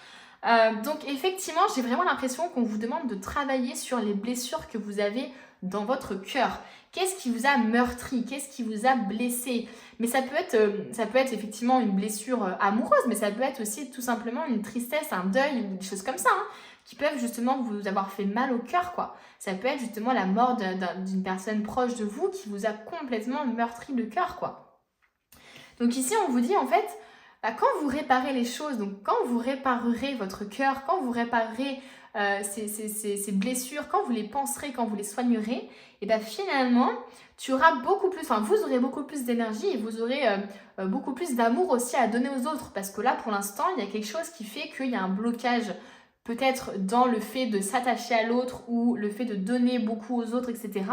Speaker 1: Donc effectivement, j'ai vraiment l'impression qu'on vous demande de travailler sur les blessures que vous avez dans votre cœur. Qu'est-ce qui vous a meurtri? Qu'est-ce qui vous a blessé? Mais ça peut être effectivement une blessure amoureuse, mais ça peut être aussi tout simplement une tristesse, un deuil ou des choses comme ça, hein, qui peuvent justement vous avoir fait mal au cœur, quoi. Ça peut être justement la mort d'une personne proche de vous qui vous a complètement meurtri le cœur, quoi. Donc ici, on vous dit en fait, quand vous réparez les choses, donc quand vous réparerez votre cœur, quand vous réparerez ces blessures, quand vous les penserez, quand vous les soignerez, et bien finalement, vous aurez beaucoup plus d'énergie et vous aurez beaucoup plus d'amour aussi à donner aux autres. Parce que là, pour l'instant, il y a quelque chose qui fait qu'il y a un blocage, peut-être dans le fait de s'attacher à l'autre ou le fait de donner beaucoup aux autres, etc.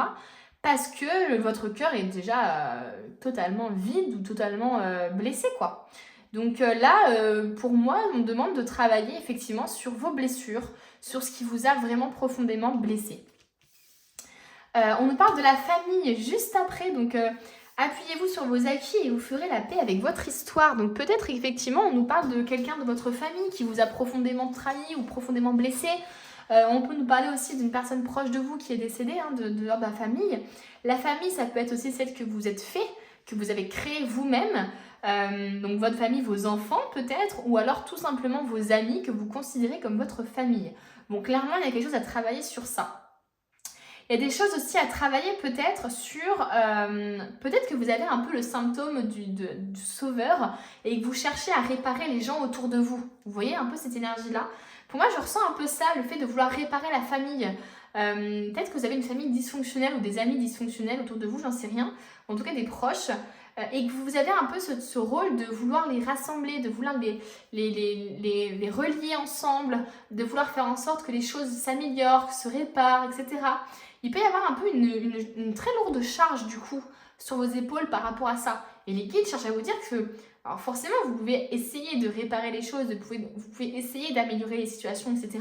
Speaker 1: Parce que votre cœur est déjà totalement vide ou totalement blessé, quoi. Donc là, pour moi, on me demande de travailler effectivement sur vos blessures, sur ce qui vous a vraiment profondément blessé. On nous parle de la famille juste après, donc appuyez-vous sur vos acquis et vous ferez la paix avec votre histoire. Donc peut-être effectivement, on nous parle de quelqu'un de votre famille qui vous a profondément trahi ou profondément blessé. On peut nous parler aussi d'une personne proche de vous qui est décédée, hein, de la famille. La famille, ça peut être aussi celle que vous êtes fait, que vous avez créée vous-même. Donc votre famille, vos enfants peut-être, ou alors tout simplement vos amis que vous considérez comme votre famille. Bon, clairement, il y a quelque chose à travailler sur ça. Il y a des choses aussi à travailler peut-être sur... peut-être que vous avez un peu le symptôme du sauveur et que vous cherchez à réparer les gens autour de vous. Vous voyez un peu cette énergie-là? Pour moi, je ressens un peu ça, le fait de vouloir réparer la famille. Peut-être que vous avez une famille dysfonctionnelle ou des amis dysfonctionnels autour de vous, j'en sais rien. En tout cas, des proches. Et que vous avez un peu ce rôle de vouloir les rassembler, de vouloir les relier ensemble, de vouloir faire en sorte que les choses s'améliorent, se réparent, etc. Il peut y avoir un peu une très lourde charge du coup sur vos épaules par rapport à ça. Et les guides cherchent à vous dire que, alors forcément, vous pouvez essayer de réparer les choses, vous pouvez essayer d'améliorer les situations, etc.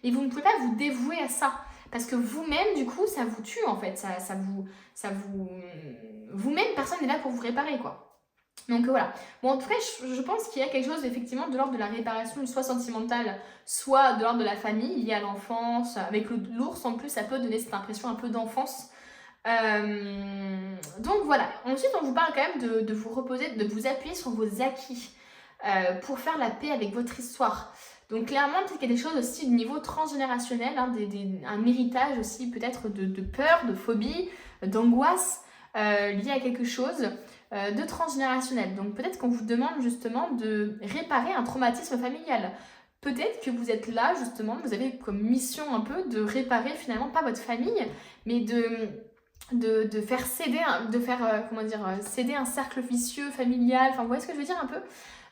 Speaker 1: Mais vous ne pouvez pas vous dévouer à ça. Parce que vous-même, du coup, ça vous tue en fait. Vous-même, personne n'est là pour vous réparer, quoi. Donc voilà. Bon, en tout cas, je pense qu'il y a quelque chose effectivement de l'ordre de la réparation, soit sentimentale, soit de l'ordre de la famille, liée à l'enfance. Avec l'ours, en plus, ça peut donner cette impression un peu d'enfance. Donc voilà. Ensuite, on vous parle quand même de vous reposer, de vous appuyer sur vos acquis pour faire la paix avec votre histoire. Donc clairement, peut-être qu'il y a des choses aussi de niveau transgénérationnel, hein, un héritage aussi peut-être de peur, de phobie, d'angoisse lié à quelque chose de transgénérationnel. Donc peut-être qu'on vous demande justement de réparer un traumatisme familial. Peut-être que vous êtes là justement, vous avez comme mission un peu de réparer finalement pas votre famille, mais de faire céder, céder un cercle vicieux familial. Enfin, vous voyez ce que je veux dire un peu?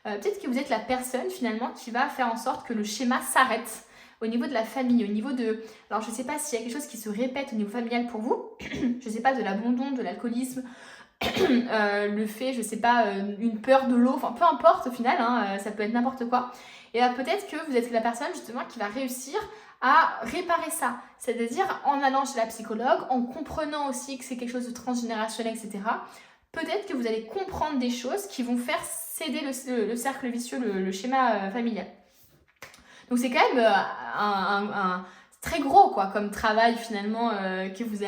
Speaker 1: Peut-être que vous êtes la personne finalement qui va faire en sorte que le schéma s'arrête au niveau de la famille, au niveau de... Alors je ne sais pas s'il y a quelque chose qui se répète au niveau familial pour vous, je ne sais pas, de l'abandon, de l'alcoolisme, le fait, je ne sais pas, une peur de l'eau, enfin peu importe au final, hein, ça peut être n'importe quoi. Et peut-être que vous êtes la personne justement qui va réussir à réparer ça, c'est-à-dire en allant chez la psychologue, en comprenant aussi que c'est quelque chose de transgénérationnel, etc. Peut-être que vous allez comprendre des choses qui vont faire céder le cercle vicieux, le schéma familial. Donc c'est quand même un très gros quoi, comme travail finalement que vous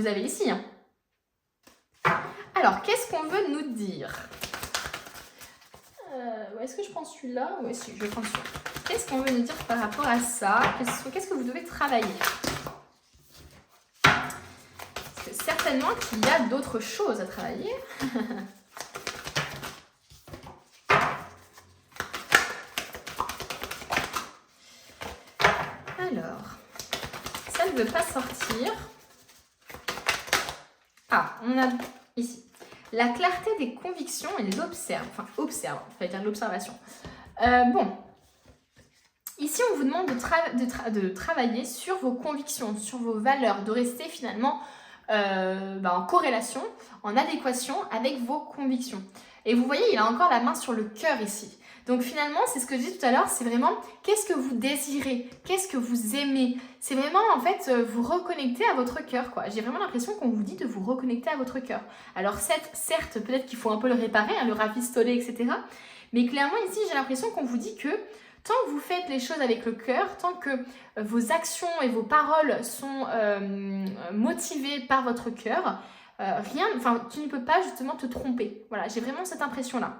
Speaker 1: avez ici. Hein. Alors, qu'est-ce qu'on veut nous dire? Est-ce que je prends celui-là? Oui, si, je vais prendre celui-là. Qu'est-ce qu'on veut nous dire par rapport à ça? Qu'est-ce que vous devez travailler? Parce que certainement qu'il y a d'autres choses à travailler. Alors, ça ne veut pas sortir. Ah, on a ici la clarté des convictions et observe, ça veut dire l'observation. Bon, ici on vous demande de travailler sur vos convictions, sur vos valeurs, de rester finalement en corrélation, en adéquation avec vos convictions. Et vous voyez, il a encore la main sur le cœur ici. Donc finalement, c'est ce que je dis tout à l'heure, c'est vraiment qu'est-ce que vous désirez, qu'est-ce que vous aimez. C'est vraiment en fait vous reconnecter à votre cœur, quoi. J'ai vraiment l'impression qu'on vous dit de vous reconnecter à votre cœur. Alors certes, peut-être qu'il faut un peu le réparer, hein, le rafistoler, etc. Mais clairement ici, j'ai l'impression qu'on vous dit que tant que vous faites les choses avec le cœur, tant que vos actions et vos paroles sont motivées par votre cœur, tu ne peux pas justement te tromper. Voilà, j'ai vraiment cette impression-là.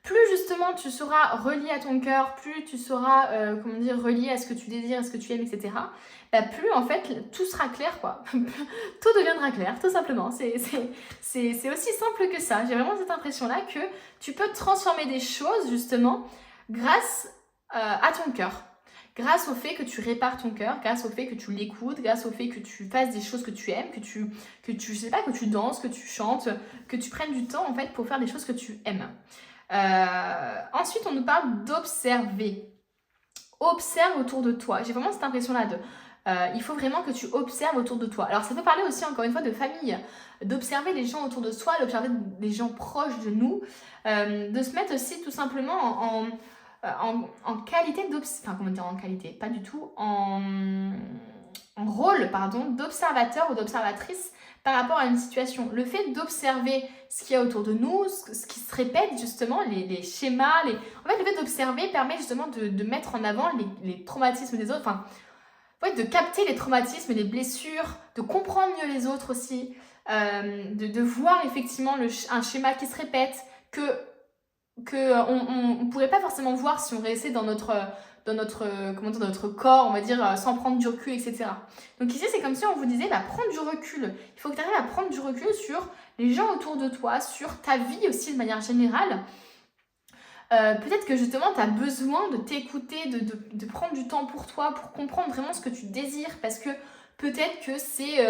Speaker 1: Plus justement tu seras relié à ton cœur, plus tu seras relié à ce que tu désires, à ce que tu aimes, etc. Bah, plus en fait tout sera clair, quoi. Tout deviendra clair, tout simplement. C'est aussi simple que ça. J'ai vraiment cette impression-là que tu peux transformer des choses justement grâce à ton cœur. Grâce au fait que tu répares ton cœur, grâce au fait que tu l'écoutes, grâce au fait que tu fasses des choses que tu aimes, que tu danses, que tu chantes, que tu prennes du temps en fait pour faire des choses que tu aimes. Ensuite, on nous parle d'observer. Observe autour de toi. J'ai vraiment cette impression-là il faut vraiment que tu observes autour de toi. Alors, ça peut parler aussi, encore une fois, de famille, d'observer les gens autour de soi, d'observer les gens proches de nous, de se mettre aussi tout simplement en qualité pas du tout, en rôle, d'observateur ou d'observatrice par rapport à une situation. Le fait d'observer ce qu'il y a autour de nous, ce qui se répète justement, les schémas, en fait le fait d'observer permet justement de mettre en avant les traumatismes des autres, de capter les traumatismes, les blessures, de comprendre mieux les autres aussi, de voir effectivement un schéma qui se répète, on ne pourrait pas forcément voir si on restait dans notre corps, on va dire, sans prendre du recul, etc. Donc ici, c'est comme si on vous disait, prendre du recul. Il faut que tu arrives à prendre du recul sur les gens autour de toi, sur ta vie aussi de manière générale. Peut-être que justement, tu as besoin de t'écouter, de prendre du temps pour toi, pour comprendre vraiment ce que tu désires, parce que peut-être que c'est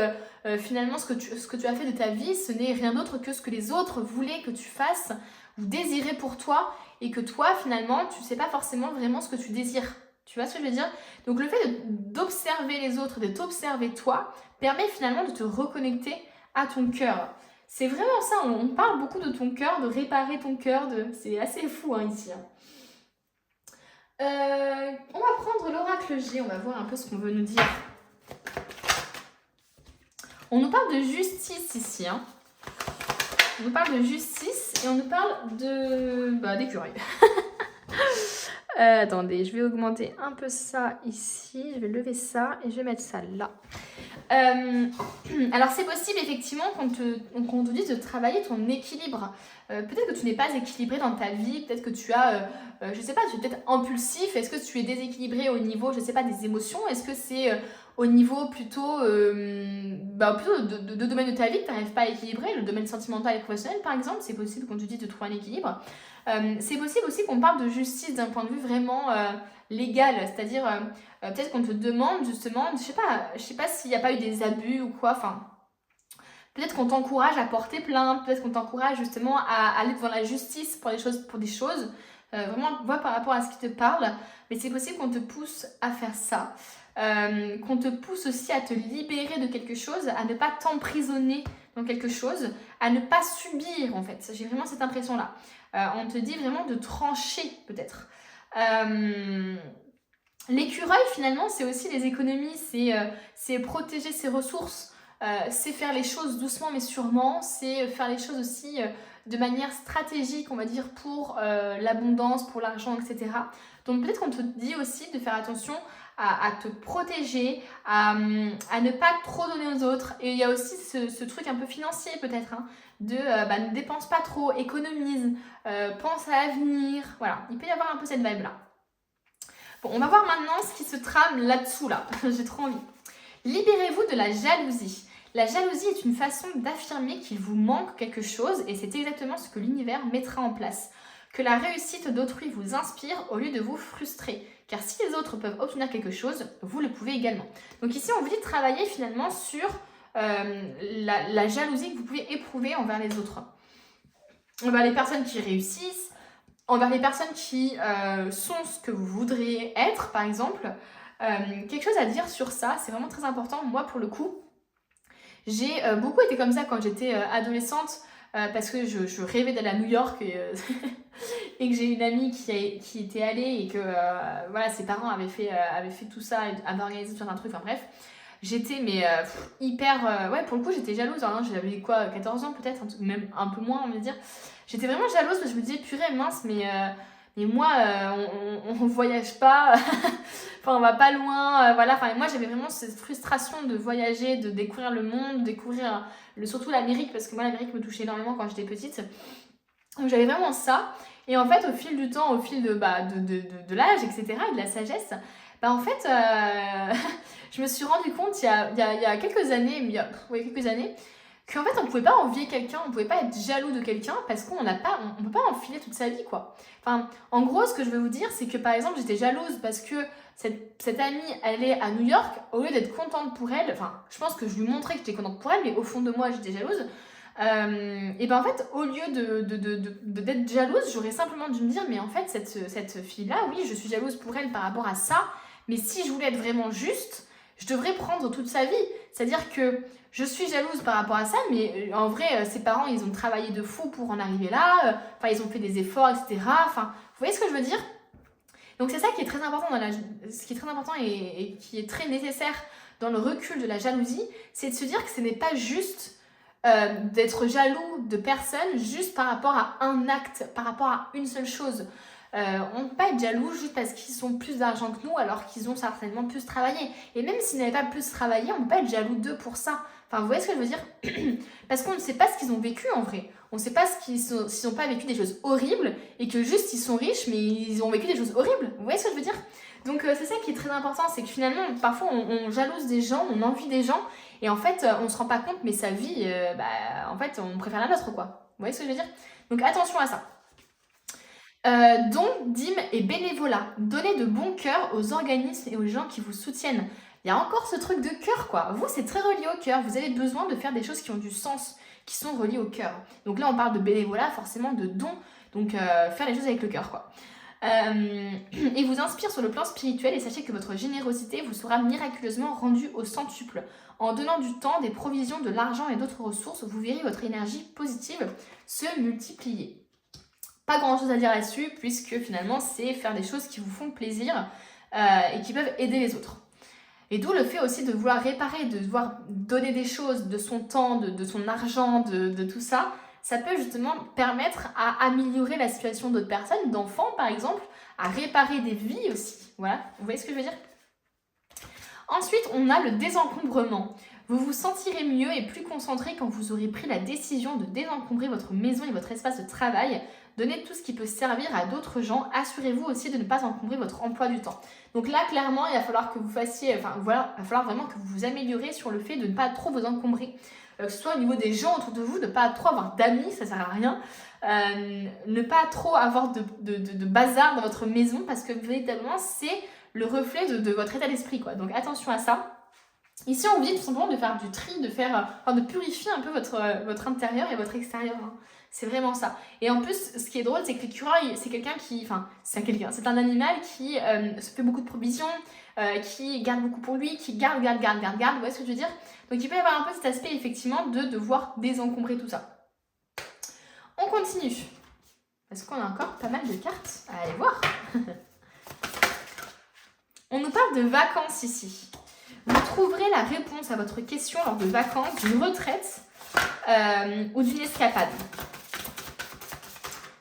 Speaker 1: finalement ce que tu as fait de ta vie, ce n'est rien d'autre que ce que les autres voulaient que tu fasses ou désiraient pour toi, et que toi, finalement, tu ne sais pas forcément vraiment ce que tu désires. Tu vois ce que je veux dire? Donc le fait d'observer les autres, de t'observer toi, permet finalement de te reconnecter à ton cœur. C'est vraiment ça, on parle beaucoup de ton cœur, de réparer ton cœur, c'est assez fou ici. On va prendre l'oracle G, on va voir un peu ce qu'on veut nous dire. On nous parle de justice ici. On nous parle de justice et on nous parle d'écureuil. Attendez, je vais augmenter un peu ça ici. Je vais lever ça et je vais mettre ça là. Alors c'est possible effectivement qu'on te dise de travailler ton équilibre. Peut-être que tu n'es pas équilibré dans ta vie, peut-être que tu as, je sais pas, tu es peut-être impulsif. Est-ce que tu es déséquilibré au niveau, je sais pas, des émotions? Est-ce que c'est au niveau plutôt de domaine de ta vie que tu n'arrives pas à équilibrer, le domaine sentimental et professionnel par exemple? C'est possible qu'on te dise de trouver un équilibre. C'est possible aussi qu'on parle de justice d'un point de vue vraiment légal, c'est-à-dire peut-être qu'on te demande justement, je sais pas s'il n'y a pas eu des abus ou quoi, peut-être qu'on t'encourage à porter plainte, peut-être qu'on t'encourage justement à aller devant la justice pour des choses, vraiment vois par rapport à ce qui te parle, mais c'est possible qu'on te pousse à faire ça, qu'on te pousse aussi à te libérer de quelque chose, à ne pas t'emprisonner dans quelque chose, à ne pas subir en fait. J'ai vraiment cette impression-là. On te dit vraiment de trancher peut-être. L'écureuil finalement c'est aussi les économies, c'est protéger ses ressources, c'est faire les choses doucement mais sûrement, c'est faire les choses aussi de manière stratégique on va dire pour l'abondance, pour l'argent, etc. Donc peut-être qu'on te dit aussi de faire attention à te protéger, à ne pas trop donner aux autres. Et il y a aussi ce truc un peu financier peut-être, ne dépense pas trop, économise, pense à l'avenir. Voilà, il peut y avoir un peu cette vibe-là. Bon, on va voir maintenant ce qui se trame là-dessous, là. J'ai trop envie. Libérez-vous de la jalousie. La jalousie est une façon d'affirmer qu'il vous manque quelque chose et c'est exactement ce que l'univers mettra en place. Que la réussite d'autrui vous inspire au lieu de vous frustrer. Car si les autres peuvent obtenir quelque chose, vous le pouvez également. Donc ici, on vous dit de travailler finalement sur la jalousie que vous pouvez éprouver envers les autres. Envers les personnes qui réussissent, envers les personnes qui sont ce que vous voudriez être, par exemple. Quelque chose à dire sur ça, c'est vraiment très important. Moi, pour le coup, j'ai beaucoup été comme ça quand j'étais adolescente. parce que je rêvais d'aller à New York et que j'ai une amie qui était allée et que voilà, ses parents avaient fait tout ça, avaient organisé tout un truc, enfin bref. J'étais mais hyper... ouais, pour le coup, j'étais jalouse. Hein, j'avais quoi, 14 ans peut-être, même un peu moins, on va dire. J'étais vraiment jalouse parce que je me disais, purée, mince, mais moi, on voyage pas. Enfin, on va pas loin. Voilà, enfin, moi, j'avais vraiment cette frustration de voyager, de découvrir le monde, découvrir surtout l'Amérique, parce que moi, l'Amérique me touchait énormément quand j'étais petite. Donc, j'avais vraiment ça. Et en fait, au fil du temps, au fil de l'âge, etc., et de la sagesse, bah en fait, je me suis rendu compte il y a quelques années, qu'en fait, on pouvait pas envier quelqu'un, on pouvait pas être jaloux de quelqu'un parce qu'on peut pas enfiler toute sa vie, quoi. Enfin, en gros, ce que je veux vous dire, c'est que par exemple, j'étais jalouse parce que cette amie, elle est à New York, au lieu d'être contente pour elle, enfin, je pense que je lui montrais que j'étais contente pour elle, mais au fond de moi, j'étais jalouse. Et ben en fait, au lieu d'être jalouse, j'aurais simplement dû me dire, mais en fait, cette fille-là, oui, je suis jalouse pour elle par rapport à ça, mais si je voulais être vraiment juste, je devrais prendre toute sa vie. C'est-à-dire que je suis jalouse par rapport à ça, mais en vrai, ses parents, ils ont travaillé de fou pour en arriver là, enfin, ils ont fait des efforts, etc. Enfin, vous voyez ce que je veux dire? Donc c'est ça qui est très important ce qui est très important et qui est très nécessaire dans le recul de la jalousie, c'est de se dire que ce n'est pas juste d'être jaloux de personnes juste par rapport à un acte, par rapport à une seule chose. On ne peut pas être jaloux juste parce qu'ils ont plus d'argent que nous alors qu'ils ont certainement plus travaillé. Et même s'ils n'avaient pas plus travaillé, on ne peut pas être jaloux d'eux pour ça. Enfin, vous voyez ce que je veux dire? Parce qu'on ne sait pas ce qu'ils ont vécu en vrai. On ne sait pas s'ils n'ont pas vécu des choses horribles et que juste ils sont riches mais ils ont vécu des choses horribles. Vous voyez ce que je veux dire? Donc c'est ça qui est très important, c'est que finalement parfois on jalouse des gens, on envie des gens et en fait on se rend pas compte mais sa vie, en fait on préfère la nôtre quoi. Vous voyez ce que je veux dire? Donc attention à ça. Don, dîmes et bénévolat. Donnez de bon cœur aux organismes et aux gens qui vous soutiennent. Il y a encore ce truc de cœur, quoi. Vous, c'est très relié au cœur. Vous avez besoin de faire des choses qui ont du sens, qui sont reliées au cœur. Donc là, on parle de bénévolat, forcément de don. Donc faire les choses avec le cœur, quoi. Et vous inspire sur le plan spirituel et sachez que votre générosité vous sera miraculeusement rendue au centuple. En donnant du temps, des provisions, de l'argent et d'autres ressources, vous verrez votre énergie positive se multiplier. Pas grand chose à dire là-dessus, puisque finalement, c'est faire des choses qui vous font plaisir et qui peuvent aider les autres. Et d'où le fait aussi de vouloir réparer, de vouloir donner des choses, de son temps, de son argent, de tout ça. Ça peut justement permettre à améliorer la situation d'autres personnes, d'enfants par exemple, à réparer des vies aussi. Voilà, vous voyez ce que je veux dire? Ensuite, on a le désencombrement. Vous vous sentirez mieux et plus concentré quand vous aurez pris la décision de désencombrer votre maison et votre espace de travail. Donnez tout ce qui peut servir à d'autres gens. Assurez-vous aussi de ne pas encombrer votre emploi du temps. Donc là, clairement, il va falloir que vous fassiez, il va falloir vraiment que vous vous améliorez sur le fait de ne pas trop vous encombrer. Que ce soit au niveau des gens autour de vous, de ne pas trop avoir d'amis, ça ne sert à rien. Ne pas trop avoir de bazar dans votre maison parce que véritablement, c'est le reflet de votre état d'esprit, quoi. Donc attention à ça. Ici, on vous dit tout simplement de faire du tri, de purifier un peu votre intérieur et votre extérieur. Hein. C'est vraiment ça. Et en plus, ce qui est drôle, c'est que l'écureuil, c'est quelqu'un qui... Enfin, c'est un animal qui se fait beaucoup de provisions, qui garde beaucoup pour lui, qui garde. Vous voyez ce que je veux dire? Donc, il peut y avoir un peu cet aspect, effectivement, de devoir désencombrer tout ça. On continue. Parce qu'on a encore pas mal de cartes à aller voir. On nous parle de vacances ici. Vous trouverez la réponse à votre question lors de vacances, d'une retraite ou d'une escapade.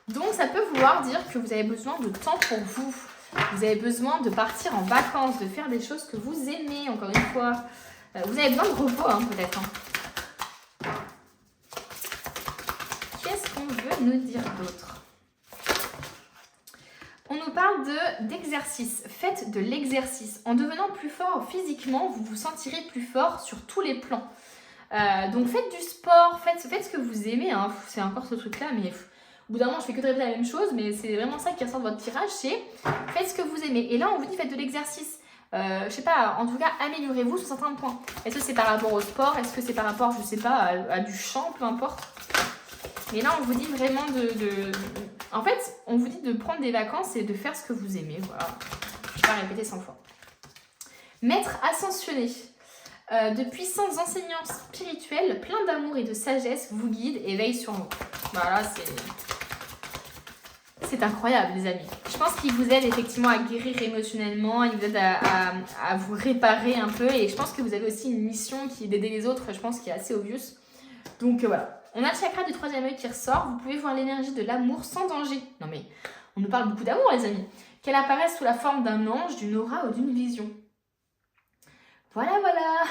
Speaker 1: Donc ça peut vouloir dire que vous avez besoin de temps pour vous. Vous avez besoin de partir en vacances, de faire des choses que vous aimez, encore une fois. Vous avez besoin de repos, hein, peut-être. Hein. Qu'est-ce qu'on veut nous dire d'autre? On nous parle d'exercice. Faites de l'exercice. En devenant plus fort physiquement, vous vous sentirez plus fort sur tous les plans. Donc faites du sport, faites ce que vous aimez. Hein. C'est encore ce truc-là, mais au bout d'un moment, je fais que de répéter la même chose, mais c'est vraiment ça qui ressort de votre tirage, c'est faites ce que vous aimez. Et là, on vous dit faites de l'exercice. Je sais pas, en tout cas, améliorez-vous sur certains points. Est-ce que c'est par rapport au sport? Est-ce que c'est par rapport, je sais pas, à du chant, peu importe. Mais là, on vous dit vraiment En fait, on vous dit de prendre des vacances et de faire ce que vous aimez. Voilà. Je ne vais pas répéter 100 fois. Maître ascensionné. De puissants enseignants spirituels, pleins d'amour et de sagesse, vous guident et veillent sur vous. Voilà, c'est incroyable, les amis. Je pense qu'ils vous aident effectivement à guérir émotionnellement, ils vous aident à vous réparer un peu. Et je pense que vous avez aussi une mission qui est d'aider les autres, je pense, qui est assez obvious. Donc voilà. On a le chakra du troisième œil qui ressort. Vous pouvez voir l'énergie de l'amour sans danger. Non mais, on nous parle beaucoup d'amour, les amis. Qu'elle apparaisse sous la forme d'un ange, d'une aura ou d'une vision. Voilà, voilà.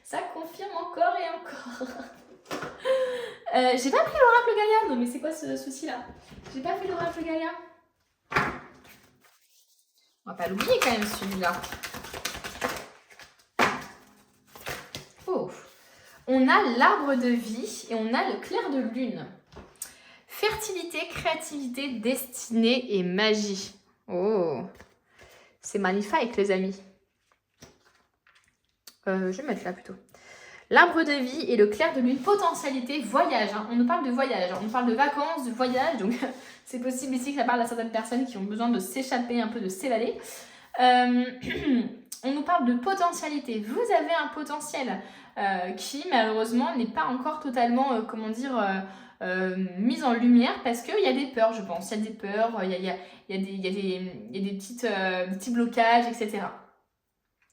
Speaker 1: Ça confirme encore et encore. J'ai pas pris l'oracle Gaïa. Non mais c'est quoi ce souci-là? J'ai pas fait l'oracle Gaïa. On va pas l'oublier quand même, celui-là. Oh. On a l'arbre de vie et on a le clair de lune. Fertilité, créativité, destinée et magie. Oh. C'est magnifique, les amis. Je vais mettre là plutôt. L'arbre de vie et le clair de lune, potentialité, voyage. Hein. On nous parle de voyage, on nous parle de vacances, de voyage. Donc, c'est possible ici que ça parle à certaines personnes qui ont besoin de s'échapper un peu, de s'évader. On nous parle de potentialité. Vous avez un potentiel qui, malheureusement, n'est pas encore totalement, mise en lumière parce qu'il y a des peurs, je pense. Il y a des peurs, il y a des petits blocages, etc.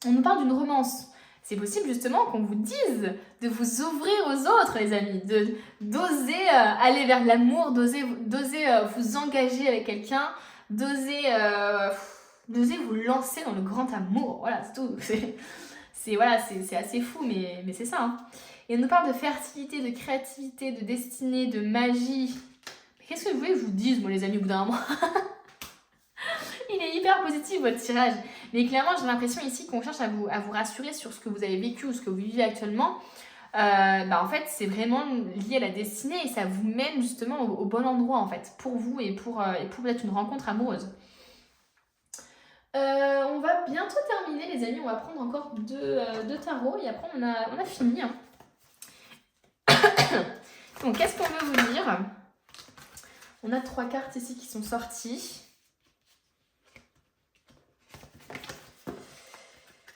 Speaker 1: On nous parle d'une romance. C'est possible justement qu'on vous dise de vous ouvrir aux autres, les amis, d'oser aller vers l'amour, d'oser vous engager avec quelqu'un, d'oser vous lancer dans le grand amour. Voilà, c'est tout. C'est assez fou, mais c'est ça. Hein. Et on nous parle de fertilité, de créativité, de destinée, de magie. Mais qu'est-ce que vous voulez que je vous dise, moi, les amis, au bout d'un moment? Il est hyper positif, votre tirage. Mais clairement, j'ai l'impression ici qu'on cherche à vous rassurer sur ce que vous avez vécu ou ce que vous vivez actuellement. En fait, c'est vraiment lié à la destinée et ça vous mène justement au bon endroit, en fait, pour vous et pour peut-être une rencontre amoureuse. On va bientôt terminer, les amis. On va prendre encore deux tarots et après, on a fini. Hein. Donc, qu'est-ce qu'on veut vous dire? On a 3 cartes ici qui sont sorties.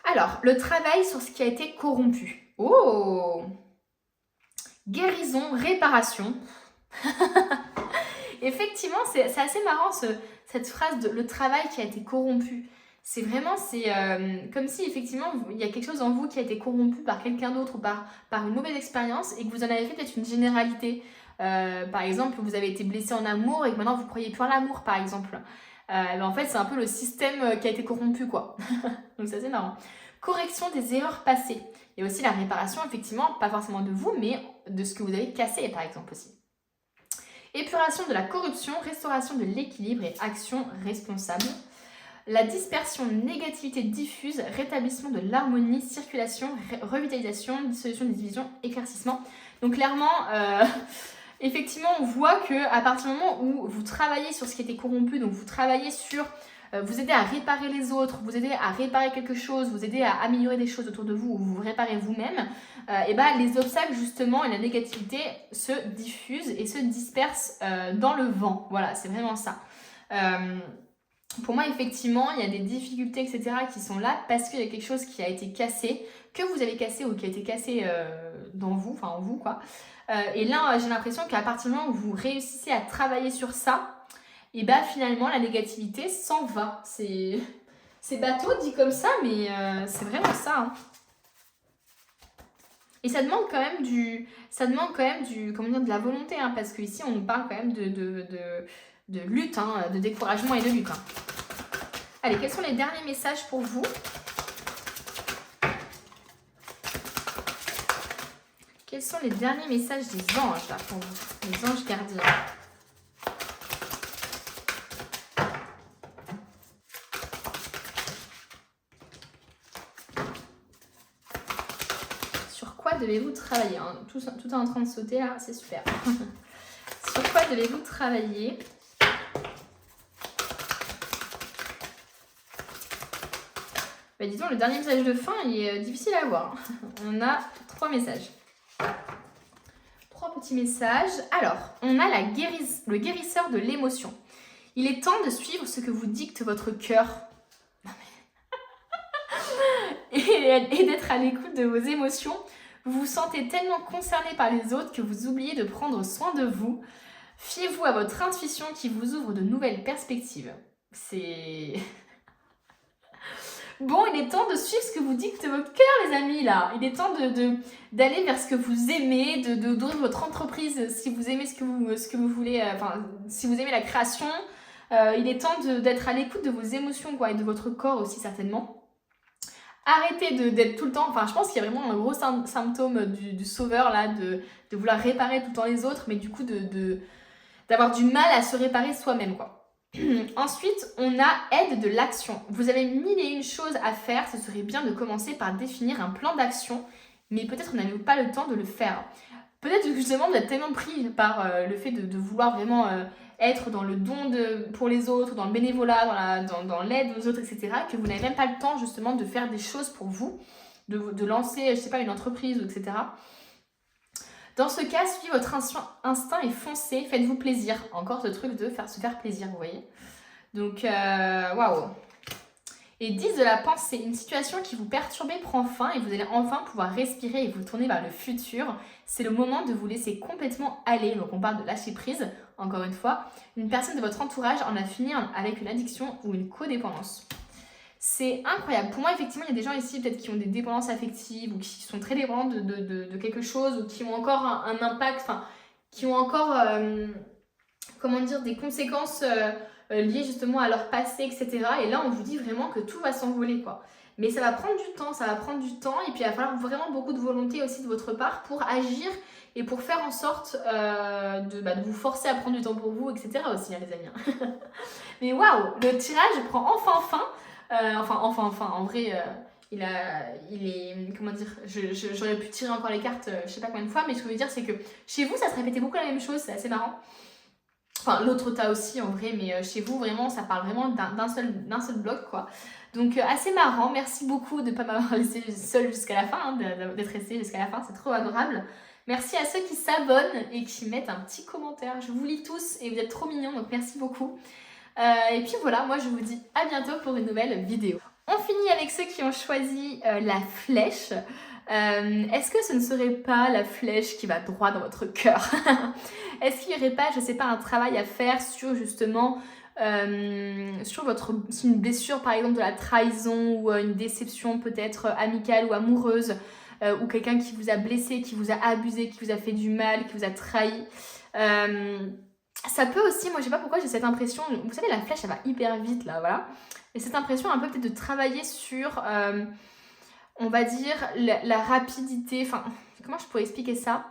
Speaker 1: Alors, le travail sur ce qui a été corrompu. Oh! Guérison, réparation. Effectivement, c'est assez marrant cette phrase de le travail qui a été corrompu. C'est vraiment, comme si effectivement, il y a quelque chose en vous qui a été corrompu par quelqu'un d'autre ou par une mauvaise expérience et que vous en avez fait peut-être une généralité. Par exemple, vous avez été blessé en amour et que maintenant vous croyez plus en l'amour, par exemple. En fait, c'est un peu le système qui a été corrompu, quoi. Donc, c'est assez marrant. Correction des erreurs passées. Et aussi la réparation, effectivement, pas forcément de vous, mais de ce que vous avez cassé, par exemple, aussi. Épuration de la corruption, restauration de l'équilibre et action responsable. La dispersion, négativité diffuse, rétablissement de l'harmonie, circulation, revitalisation, dissolution des divisions, éclaircissement. Donc, clairement... Effectivement, on voit qu'à partir du moment où vous travaillez sur ce qui était corrompu, donc vous travaillez sur vous aidez à réparer les autres, vous aidez à réparer quelque chose, vous aidez à améliorer des choses autour de vous, ou vous réparez vous-même, les obstacles justement et la négativité se diffusent et se dispersent dans le vent. Voilà, c'est vraiment ça. Pour moi, effectivement, il y a des difficultés, etc. qui sont là parce qu'il y a quelque chose qui a été cassé, que vous avez cassé ou qui a été cassé dans vous, enfin en vous, quoi. Et là, j'ai l'impression qu'à partir du moment où vous réussissez à travailler sur ça, et finalement, la négativité s'en va. C'est bateau dit comme ça, mais c'est vraiment ça. Hein. Et ça demande quand même de la volonté, hein, parce qu'ici, on nous parle quand même de lutte, hein, de découragement et de lutte. Hein. Allez, quels sont les derniers messages pour vous ? Quels sont les derniers messages des anges là, pour vous ? Les anges gardiens. Sur quoi devez-vous travailler, hein ? Tout est en train de sauter là, c'est super. Sur quoi devez-vous travailler ? Disons, le dernier message de fin, il est difficile à avoir. On a 3 messages. 3 petits messages. Alors, on a le guérisseur de l'émotion. Il est temps de suivre ce que vous dicte votre cœur. Et et d'être à l'écoute de vos émotions. Vous vous sentez tellement concerné par les autres que vous oubliez de prendre soin de vous. Fiez-vous à votre intuition qui vous ouvre de nouvelles perspectives. C'est... Bon, il est temps de suivre ce que vous dicte votre cœur, les amis, là. Il est temps d'aller vers ce que vous aimez, d'ouvrir votre entreprise si vous aimez ce que vous voulez, si vous aimez la création. Il est temps d'être à l'écoute de vos émotions, quoi, et de votre corps aussi, certainement. Arrêtez d'être tout le temps... Enfin, je pense qu'il y a vraiment un gros symptôme du sauveur, là, de vouloir réparer tout le temps les autres, mais du coup, d'avoir du mal à se réparer soi-même, quoi. Ensuite, on a aide de l'action. Vous avez 1001 choses à faire, ce serait bien de commencer par définir un plan d'action, mais peut-être vous n'avez pas le temps de le faire. Peut-être que justement vous êtes tellement pris par le fait de vouloir vraiment être dans le don pour les autres, dans le bénévolat, dans l'aide aux autres, etc., que vous n'avez même pas le temps justement de faire des choses pour vous, de lancer, je sais pas, une entreprise, etc. Dans ce cas, suivez votre instinct et foncez, faites-vous plaisir. Encore ce truc de se faire plaisir, vous voyez. Donc, waouh. Et 10 de la pensée, une situation qui vous perturbait prend fin et vous allez enfin pouvoir respirer et vous tourner vers le futur. C'est le moment de vous laisser complètement aller. Donc on parle de lâcher prise, encore une fois. Une personne de votre entourage en a fini avec une addiction ou une codépendance. C'est incroyable. Pour moi, effectivement, il y a des gens ici peut-être qui ont des dépendances affectives ou qui sont très dépendants de quelque chose ou qui ont encore un impact, enfin, qui ont encore, comment dire, des conséquences liées justement à leur passé, etc. Et là, on vous dit vraiment que tout va s'envoler, quoi. Mais ça va prendre du temps, et puis il va falloir vraiment beaucoup de volonté aussi de votre part pour agir et pour faire en sorte de vous forcer à prendre du temps pour vous, etc. aussi, hein, les amis. Mais waouh, le tirage prend enfin fin. En vrai, il est, comment dire, j'aurais pu tirer encore les cartes, je sais pas combien de fois, mais ce que je veux dire, c'est que chez vous, ça se répétait beaucoup la même chose, c'est assez marrant. Enfin, l'autre tas aussi, en vrai, mais chez vous, vraiment, ça parle vraiment d'un seul bloc, quoi. Donc, assez marrant, merci beaucoup de ne pas m'avoir laissé seule jusqu'à la fin, hein, d'être restée jusqu'à la fin, c'est trop adorable. Merci à ceux qui s'abonnent et qui mettent un petit commentaire, je vous lis tous et vous êtes trop mignons, donc merci beaucoup. Et puis voilà, moi je vous dis à bientôt pour une nouvelle vidéo. On finit avec ceux qui ont choisi la flèche. Est-ce que ce ne serait pas la flèche qui va droit dans votre cœur? Est-ce qu'il n'y aurait pas, je sais pas, un travail à faire sur justement sur une blessure par exemple de la trahison ou une déception peut-être amicale ou amoureuse ou quelqu'un qui vous a blessé, qui vous a abusé, qui vous a fait du mal, qui vous a trahi. Ça peut aussi, moi je sais pas pourquoi j'ai cette impression, vous savez la flèche elle va hyper vite là, voilà. Et cette impression un peu peut-être de travailler sur, on va dire, la rapidité, enfin comment je pourrais expliquer ça,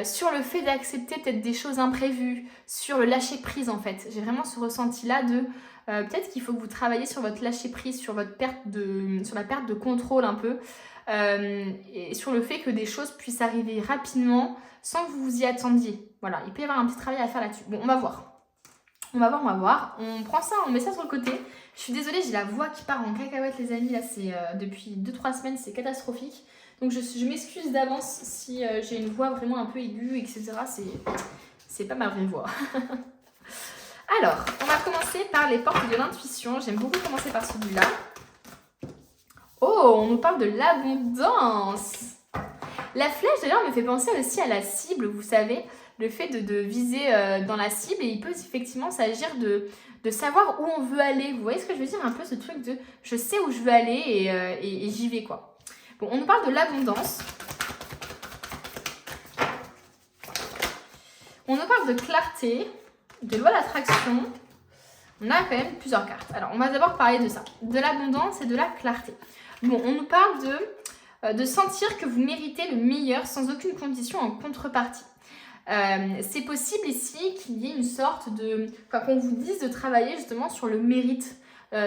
Speaker 1: sur le fait d'accepter peut-être des choses imprévues, sur le lâcher prise en fait. J'ai vraiment ce ressenti là de peut-être qu'il faut que vous travaillez sur votre lâcher prise, sur la perte de contrôle un peu, et sur le fait que des choses puissent arriver rapidement sans que vous vous y attendiez. Voilà, il peut y avoir un petit travail à faire là-dessus. Bon, on va voir. On prend ça, on met ça sur le côté. Je suis désolée, j'ai la voix qui part en cacahuète, les amis. Là, c'est depuis 2-3 semaines, c'est catastrophique. Donc, je m'excuse d'avance si j'ai une voix vraiment un peu aiguë, etc. C'est pas ma vraie voix. Alors, on va commencer par les portes de l'intuition. J'aime beaucoup commencer par celui-là. Oh, on nous parle de l'abondance. La flèche, d'ailleurs, me fait penser aussi à la cible, vous savez, le fait de viser dans la cible. Et il peut effectivement s'agir de savoir où on veut aller. Vous voyez ce que je veux dire? Un peu ce truc de je sais où je veux aller et j'y vais, quoi. Bon, on nous parle de l'abondance. On nous parle de clarté, de loi d'attraction. On a quand même plusieurs cartes. Alors, on va d'abord parler de ça, de l'abondance et de la clarté. Bon, on nous parle de sentir que vous méritez le meilleur sans aucune condition en contrepartie. C'est possible ici qu'il y ait une sorte de... Enfin, qu'on vous dise de travailler justement sur le mérite,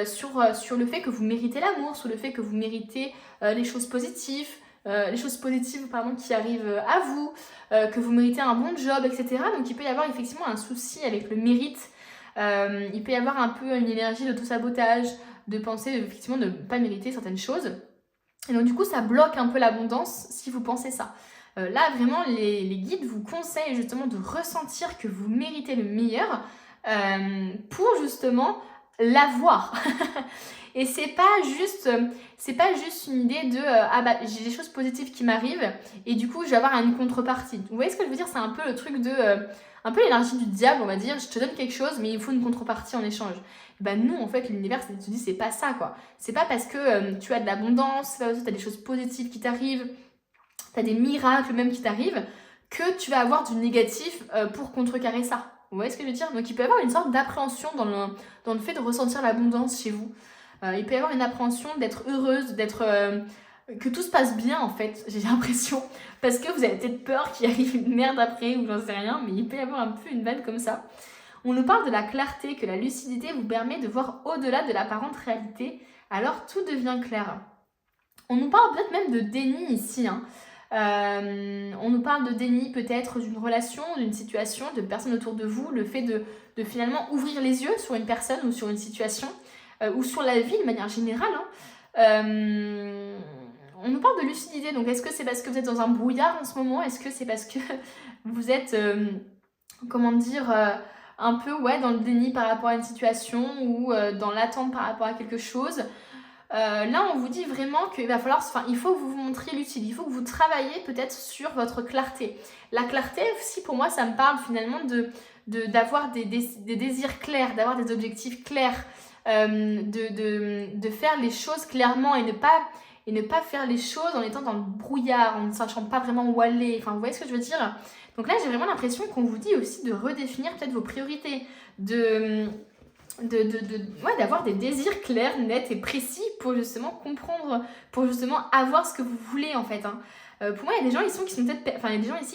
Speaker 1: sur le fait que vous méritez l'amour, sur le fait que vous méritez les choses positives, qui arrivent à vous, que vous méritez un bon job, etc. Donc il peut y avoir effectivement un souci avec le mérite. Il peut y avoir un peu une énergie d'auto-sabotage, de penser effectivement de ne pas mériter certaines choses. Et donc du coup ça bloque un peu l'abondance si vous pensez ça. Là vraiment les guides vous conseillent justement de ressentir que vous méritez le meilleur pour justement l'avoir. Et c'est pas juste une idée de ah bah j'ai des choses positives qui m'arrivent et du coup je vais avoir une contrepartie. Vous voyez ce que je veux dire? C'est un peu le truc de un peu l'énergie du diable, on va dire. Je te donne quelque chose, mais il faut une contrepartie en échange. Bah non, en fait, l'univers te dit c'est pas ça, quoi. C'est pas parce que tu as de l'abondance, c'est pas parce que tu as des choses positives qui t'arrivent, tu as des miracles même qui t'arrivent, que tu vas avoir du négatif pour contrecarrer ça. Vous voyez ce que je veux dire? Donc il peut y avoir une sorte d'appréhension dans le fait de ressentir l'abondance chez vous. Il peut y avoir une appréhension d'être heureuse, que tout se passe bien en fait, j'ai l'impression. Parce que vous avez peut-être peur qu'il arrive une merde après ou j'en sais rien, mais il peut y avoir un peu une vanne comme ça. On nous parle de la clarté, que la lucidité vous permet de voir au-delà de l'apparente réalité, alors tout devient clair. On nous parle peut-être même de déni ici, hein. On nous parle de déni peut-être d'une relation, d'une situation, de personnes autour de vous, le fait de finalement ouvrir les yeux sur une personne ou sur une situation, ou sur la vie de manière générale, hein. On nous parle de lucidité, donc est-ce que c'est parce que vous êtes dans un brouillard en ce moment? Est-ce que c'est parce que vous êtes, comment dire, un peu dans le déni par rapport à une situation ou dans l'attente par rapport à quelque chose? Là, on vous dit vraiment qu'il va falloir, il faut que vous vous montriez lucide, il faut que vous travaillez peut-être sur votre clarté. La clarté, si pour moi, ça me parle finalement d'avoir des désirs clairs, d'avoir des objectifs clairs, de faire les choses clairement et ne pas faire les choses en étant dans le brouillard, en ne sachant pas vraiment où aller. Enfin, vous voyez ce que je veux dire? Donc là, j'ai vraiment l'impression qu'on vous dit aussi de redéfinir peut-être vos priorités, d'avoir des désirs clairs, nets et précis pour justement comprendre, pour justement avoir ce que vous voulez en fait, hein. Pour moi, il y a des gens ici qui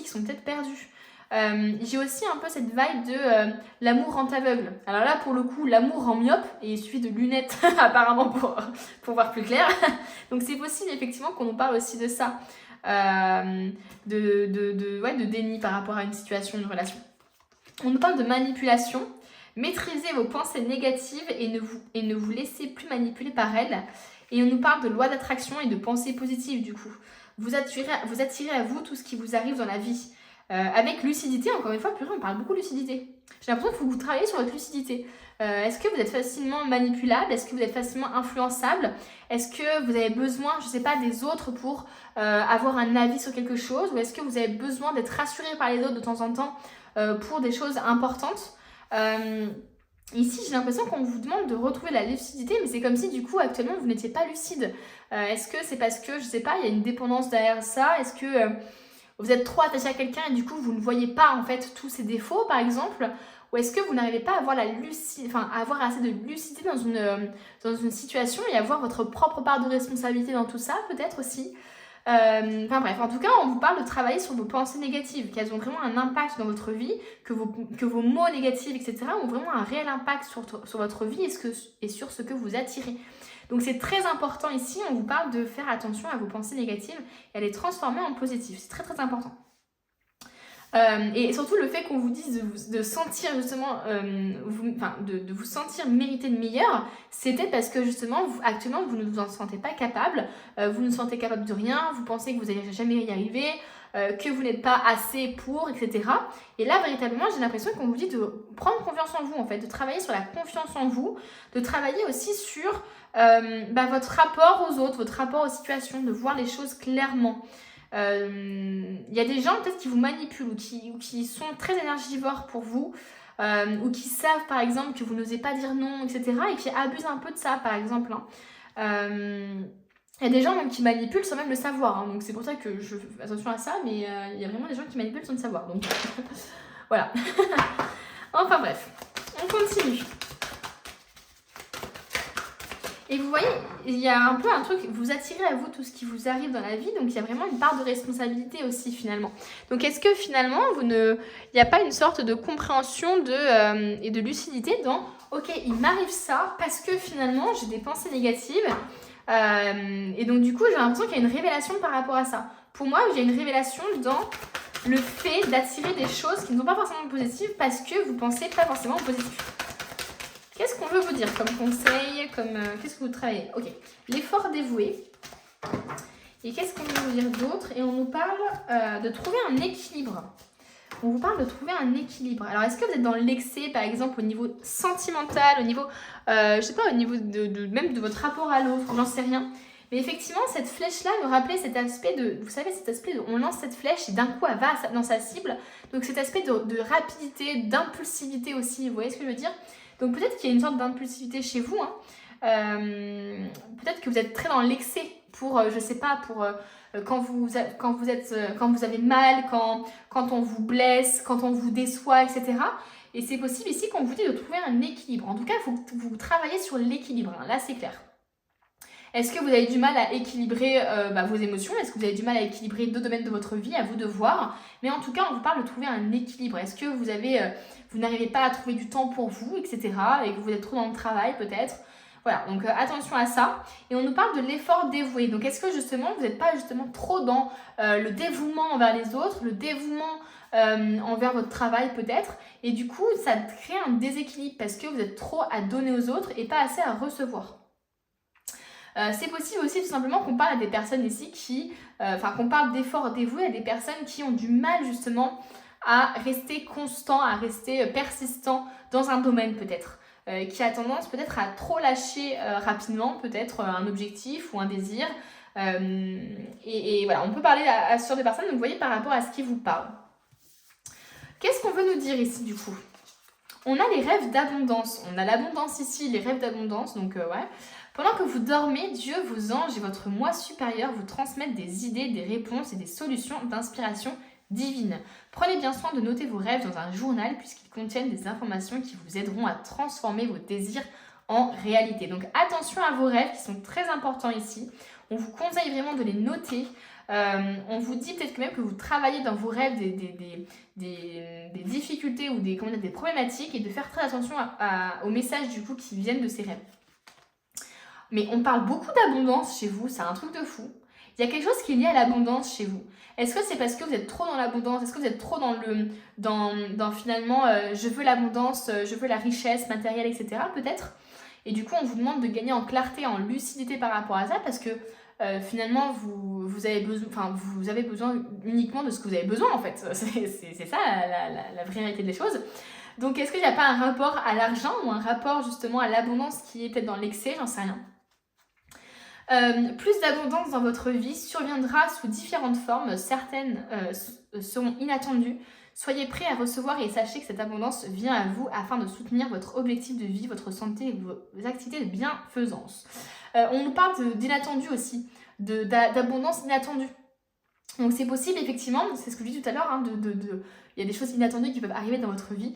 Speaker 1: sont peut-être perdus. J'ai aussi un peu cette vibe de l'amour rend aveugle. Alors là, pour le coup, l'amour rend myope et il suffit de lunettes apparemment pour voir plus clair. Donc c'est possible effectivement qu'on nous parle aussi de ça, de déni par rapport à une situation, une relation. On nous parle de manipulation. Maîtrisez vos pensées négatives et ne vous laissez plus manipuler par elles. Et on nous parle de loi d'attraction et de pensée positive du coup. Vous attirez à vous tout ce qui vous arrive dans la vie. Avec lucidité, encore une fois, purée, on parle beaucoup de lucidité. J'ai l'impression qu'il faut que vous travaillez sur votre lucidité. Est-ce que vous êtes facilement manipulable? Est-ce que vous êtes facilement influençable? Est-ce que vous avez besoin, je ne sais pas, des autres pour avoir un avis sur quelque chose? Ou est-ce que vous avez besoin d'être rassuré par les autres de temps en temps pour des choses importantes? Ici, j'ai l'impression qu'on vous demande de retrouver la lucidité, mais c'est comme si du coup, actuellement, vous n'étiez pas lucide. Est-ce que c'est parce que, je ne sais pas, il y a une dépendance derrière ça? Est-ce que vous êtes trop attaché à quelqu'un et du coup, vous ne voyez pas en fait tous ses défauts, par exemple? Ou est-ce que vous n'arrivez pas à avoir avoir assez de lucidité dans une situation et avoir votre propre part de responsabilité dans tout ça, peut-être aussi? Enfin bref, en tout cas, on vous parle de travailler sur vos pensées négatives, qu'elles ont vraiment un impact dans votre vie, que vos mots négatifs, etc. ont vraiment un réel impact sur votre vie et sur ce que vous attirez. Donc c'est très important ici, on vous parle de faire attention à vos pensées négatives et à les transformer en positives. C'est très très important. Et surtout le fait qu'on vous dise de sentir justement, de vous sentir mériter le meilleur, c'était parce que justement, actuellement, vous ne vous en sentez pas capable, vous ne vous sentez capable de rien, vous pensez que vous n'allez jamais y arriver, que vous n'êtes pas assez pour, etc. Et là, véritablement, j'ai l'impression qu'on vous dit de prendre confiance en vous, en fait, de travailler sur la confiance en vous, de travailler aussi sur votre rapport aux autres, votre rapport aux situations, de voir les choses clairement. Il y a des gens peut-être qui vous manipulent ou qui sont très énergivores pour vous, ou qui savent par exemple que vous n'osez pas dire non, etc. et qui abusent un peu de ça par exemple, hein. Il y a des gens même qui manipulent sans même le savoir, hein. Donc c'est pour ça que je fais attention à ça, mais il y a vraiment des gens qui manipulent sans le savoir, donc voilà. Enfin bref, on continue. Et vous voyez, il y a un peu un truc, vous attirez à vous tout ce qui vous arrive dans la vie, donc il y a vraiment une part de responsabilité aussi finalement. Donc est-ce que finalement, il n'y a pas une sorte de compréhension et de lucidité dans « Ok, il m'arrive ça parce que finalement j'ai des pensées négatives et donc du coup j'ai l'impression qu'il y a une révélation par rapport à ça. » Pour moi, j'ai une révélation dans le fait d'attirer des choses qui ne sont pas forcément positives parce que vous pensez pas forcément positif. Qu'est-ce qu'on veut vous dire comme conseil, qu'est-ce que vous travaillez? Ok, l'effort dévoué. Et qu'est-ce qu'on veut vous dire d'autre? Et on nous parle de trouver un équilibre. on vous parle de trouver un équilibre. Alors, est-ce que vous êtes dans l'excès, par exemple, au niveau sentimental, au niveau, je sais pas, au niveau même de votre rapport à l'autre, j'en sais rien. Mais effectivement, cette flèche-là me rappelait cet aspect de, vous savez, cet aspect de, on lance cette flèche et d'un coup, elle va dans sa cible. Donc, cet aspect de rapidité, d'impulsivité aussi, vous voyez ce que je veux dire? Donc, peut-être qu'il y a une sorte d'impulsivité chez vous, hein. Peut-être que vous êtes très dans l'excès pour, je sais pas, pour quand vous avez mal, quand on vous blesse, quand on vous déçoit, etc. Et c'est possible ici qu'on vous dit de trouver un équilibre. En tout cas, il faut que vous travaillez sur l'équilibre, hein. Là, c'est clair. Est-ce que vous avez du mal à équilibrer vos émotions? Est-ce que vous avez du mal à équilibrer deux domaines de votre vie? À vous de voir. Mais en tout cas, on vous parle de trouver un équilibre. Est-ce que vous n'arrivez pas à trouver du temps pour vous, etc. et que vous êtes trop dans le travail peut-être? Voilà, donc attention à ça. Et on nous parle de l'effort dévoué. Donc est-ce que justement, vous n'êtes pas justement trop dans le dévouement envers les autres, le dévouement envers votre travail peut-être? Et du coup, ça crée un déséquilibre parce que vous êtes trop à donner aux autres et pas assez à recevoir. C'est possible aussi tout simplement qu'on parle à des personnes ici qu'on parle d'efforts dévoués à des personnes qui ont du mal justement à rester constant, à rester persistant dans un domaine peut-être. Qui a tendance peut-être à trop lâcher rapidement, peut-être un objectif ou un désir. Et voilà, on peut parler sur des personnes, donc vous voyez par rapport à ce qui vous parle. Qu'est-ce qu'on veut nous dire ici du coup? On a les rêves d'abondance. On a l'abondance ici, les rêves d'abondance, donc ouais. Pendant que vous dormez, Dieu, vos anges et votre moi supérieur vous transmettent des idées, des réponses et des solutions d'inspiration divine. Prenez bien soin de noter vos rêves dans un journal puisqu'ils contiennent des informations qui vous aideront à transformer vos désirs en réalité. Donc attention à vos rêves qui sont très importants ici. On vous conseille vraiment de les noter. On vous dit peut-être même que vous travaillez dans vos rêves des difficultés ou des problématiques et de faire très attention aux messages du coup qui viennent de ces rêves. Mais on parle beaucoup d'abondance chez vous, c'est un truc de fou. Il y a quelque chose qui est lié à l'abondance chez vous. Est-ce que c'est parce que vous êtes trop dans l'abondance? Est-ce que vous êtes trop dans finalement, je veux l'abondance, je veux la richesse matérielle, etc. peut-être? Et du coup, on vous demande de gagner en clarté, en lucidité par rapport à ça parce que finalement, vous avez besoin uniquement de ce que vous avez besoin en fait. C'est ça la vraie réalité des choses. Donc, est-ce qu'il n'y a pas un rapport à l'argent ou un rapport justement à l'abondance qui est peut-être dans l'excès? J'en sais rien. Plus d'abondance dans votre vie surviendra sous différentes formes, certaines seront inattendues. Soyez prêts à recevoir et sachez que cette abondance vient à vous afin de soutenir votre objectif de vie, votre santé et vos activités de bienfaisance. On nous parle d'inattendu aussi, d'abondance inattendue. Donc c'est possible effectivement, c'est ce que je dis tout à l'heure, hein, il y a des choses inattendues qui peuvent arriver dans votre vie.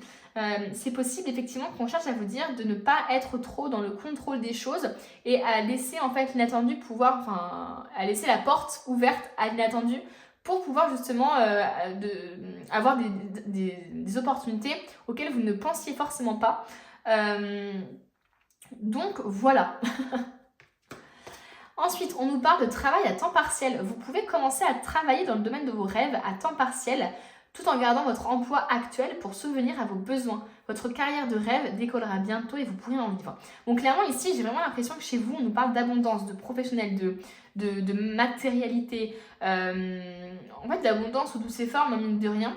Speaker 1: C'est possible effectivement qu'on cherche à vous dire de ne pas être trop dans le contrôle des choses et à laisser en fait l'inattendu à laisser la porte ouverte à l'inattendu pour pouvoir justement avoir des opportunités auxquelles vous ne pensiez forcément pas. Donc voilà. Ensuite, on nous parle de travail à temps partiel. Vous pouvez commencer à travailler dans le domaine de vos rêves à temps partiel tout en gardant votre emploi actuel pour subvenir à vos besoins. Votre carrière de rêve décollera bientôt et vous pourrez en vivre. Donc clairement ici, j'ai vraiment l'impression que chez vous, on nous parle d'abondance, de professionnel, de matérialité, en fait d'abondance sous toutes ses formes, mine de rien.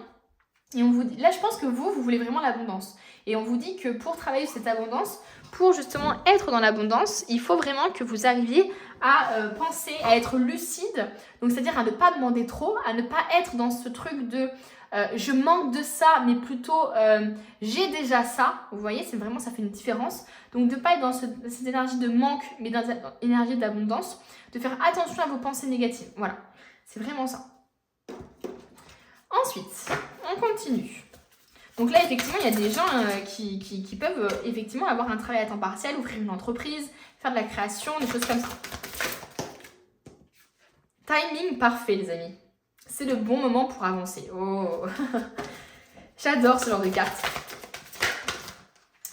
Speaker 1: Et on vous dit, là je pense que vous voulez vraiment l'abondance. Et on vous dit que pour travailler cette abondance, pour justement être dans l'abondance, il faut vraiment que vous arriviez à penser, à être lucide. Donc c'est-à-dire à ne pas demander trop, à ne pas être dans ce truc de je manque de ça, mais plutôt j'ai déjà ça. Vous voyez, c'est vraiment, ça fait une différence. Donc de ne pas être dans cette énergie de manque, mais dans cette énergie d'abondance. De faire attention à vos pensées négatives. Voilà, c'est vraiment ça. Ensuite, on continue. Donc là, effectivement, il y a des gens qui peuvent effectivement avoir un travail à temps partiel, ouvrir une entreprise, faire de la création, des choses comme ça. Timing parfait, les amis. C'est le bon moment pour avancer. Oh, j'adore ce genre de carte.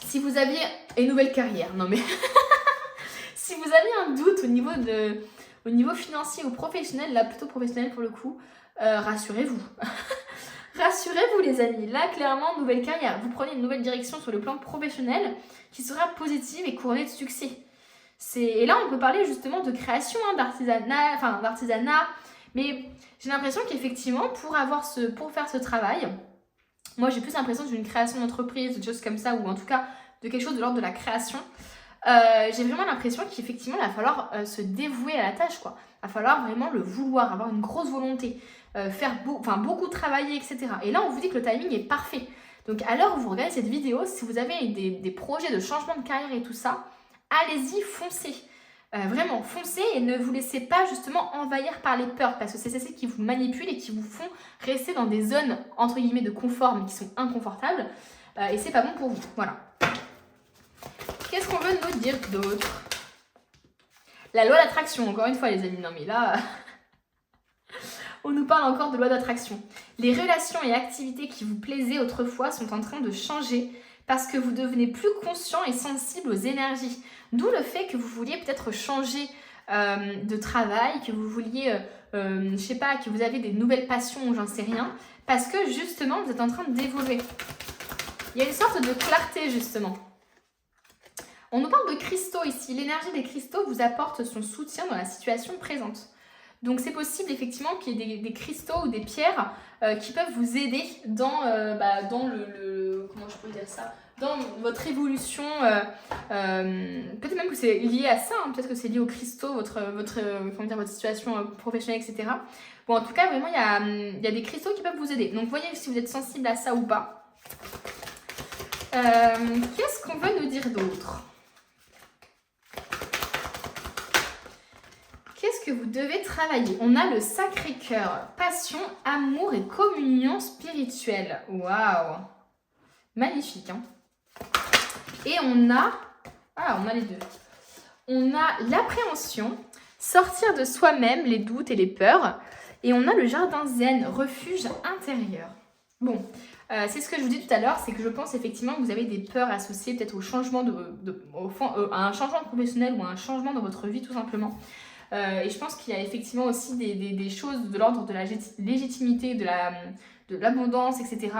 Speaker 1: Si vous aviez une nouvelle carrière, non mais... si vous aviez un doute au niveau financier ou professionnel, là plutôt professionnel pour le coup, rassurez-vous. Rassurez-vous les amis, là clairement nouvelle carrière, vous prenez une nouvelle direction sur le plan professionnel qui sera positive et couronnée de succès. Et là on peut parler justement de création, hein, d'artisanat, mais j'ai l'impression qu'effectivement pour faire ce travail, Moi, j'ai plus l'impression d'une création d'entreprise, de choses comme ça, ou en tout cas de quelque chose de l'ordre de la création. J'ai vraiment l'impression qu'effectivement, il va falloir se dévouer à la tâche, quoi. Il va falloir vraiment le vouloir, avoir une grosse volonté, faire beaucoup travailler, etc. Et là, on vous dit que le timing est parfait. Donc, à l'heure où vous regardez cette vidéo, si vous avez des projets de changement de carrière et tout ça, allez-y, foncez. Vraiment, foncez et ne vous laissez pas justement envahir par les peurs, parce que c'est celles qui vous manipulent et qui vous font rester dans des zones entre guillemets de confort mais qui sont inconfortables, et c'est pas bon pour vous. Voilà. Qu'est-ce qu'on veut nous dire d'autre? La loi d'attraction, encore une fois les amis, non mais là on nous parle encore de loi d'attraction. Les relations et activités qui vous plaisaient autrefois sont en train de changer parce que vous devenez plus conscient et sensible aux énergies. D'où le fait que vous vouliez peut-être changer de travail, que vous vouliez, je sais pas, que vous avez des nouvelles passions ou j'en sais rien, parce que justement vous êtes en train d'évoluer. Il y a une sorte de clarté justement. On nous parle de cristaux ici. L'énergie des cristaux vous apporte son soutien dans la situation présente. Donc c'est possible effectivement qu'il y ait des cristaux ou des pierres qui peuvent vous aider dans le comment je pourrais dire ça, dans votre évolution. Peut-être même que c'est lié à ça, hein, peut-être que c'est lié aux cristaux, votre situation professionnelle, etc. Bon, en tout cas, vraiment, il y a des cristaux qui peuvent vous aider. Donc voyez si vous êtes sensible à ça ou pas. Qu'est-ce qu'on veut nous dire d'autre? Qu'est-ce que vous devez travailler? On a le Sacré-Cœur, passion, amour et communion spirituelle. Waouh! Magnifique, hein? Et on a les deux. On a l'appréhension, sortir de soi-même, les doutes et les peurs. Et on a le jardin zen, refuge intérieur. Bon, c'est ce que je vous dis tout à l'heure, c'est que je pense effectivement que vous avez des peurs associées peut-être au changement à un changement professionnel ou à un changement dans votre vie tout simplement. Et je pense qu'il y a effectivement aussi des choses de l'ordre de la légitimité, de l'abondance, etc.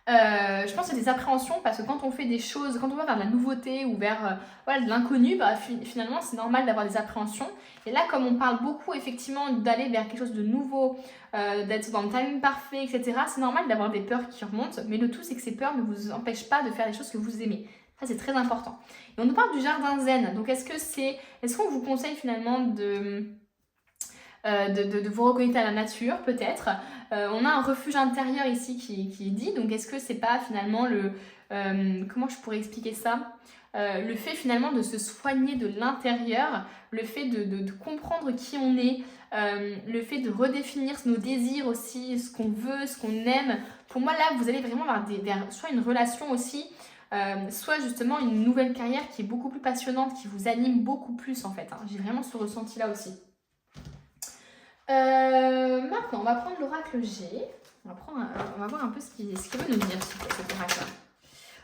Speaker 1: Je pense que c'est des appréhensions parce que quand on fait des choses, quand on va vers de la nouveauté ou vers de l'inconnu, finalement c'est normal d'avoir des appréhensions. Et là, comme on parle beaucoup effectivement d'aller vers quelque chose de nouveau, d'être dans le timing parfait, etc., c'est normal d'avoir des peurs qui remontent. Mais le tout, c'est que ces peurs ne vous empêchent pas de faire les choses que vous aimez. Ça, c'est très important. Et on nous parle du jardin zen. Donc, est-ce qu'on vous conseille finalement de vous reconnecter à la nature, peut-être? On a un refuge intérieur ici qui est dit. Donc, est-ce que c'est pas finalement comment je pourrais expliquer ça? Le fait finalement de se soigner de l'intérieur, le fait de comprendre qui on est, le fait de redéfinir nos désirs aussi, ce qu'on veut, ce qu'on aime. Pour moi, là, vous allez vraiment vers soit une relation aussi, soit justement une nouvelle carrière qui est beaucoup plus passionnante, qui vous anime beaucoup plus en fait. Hein. J'ai vraiment ce ressenti-là aussi. Maintenant, on va prendre l'oracle G. On va voir un peu ce qu'il veut nous dire cet oracle.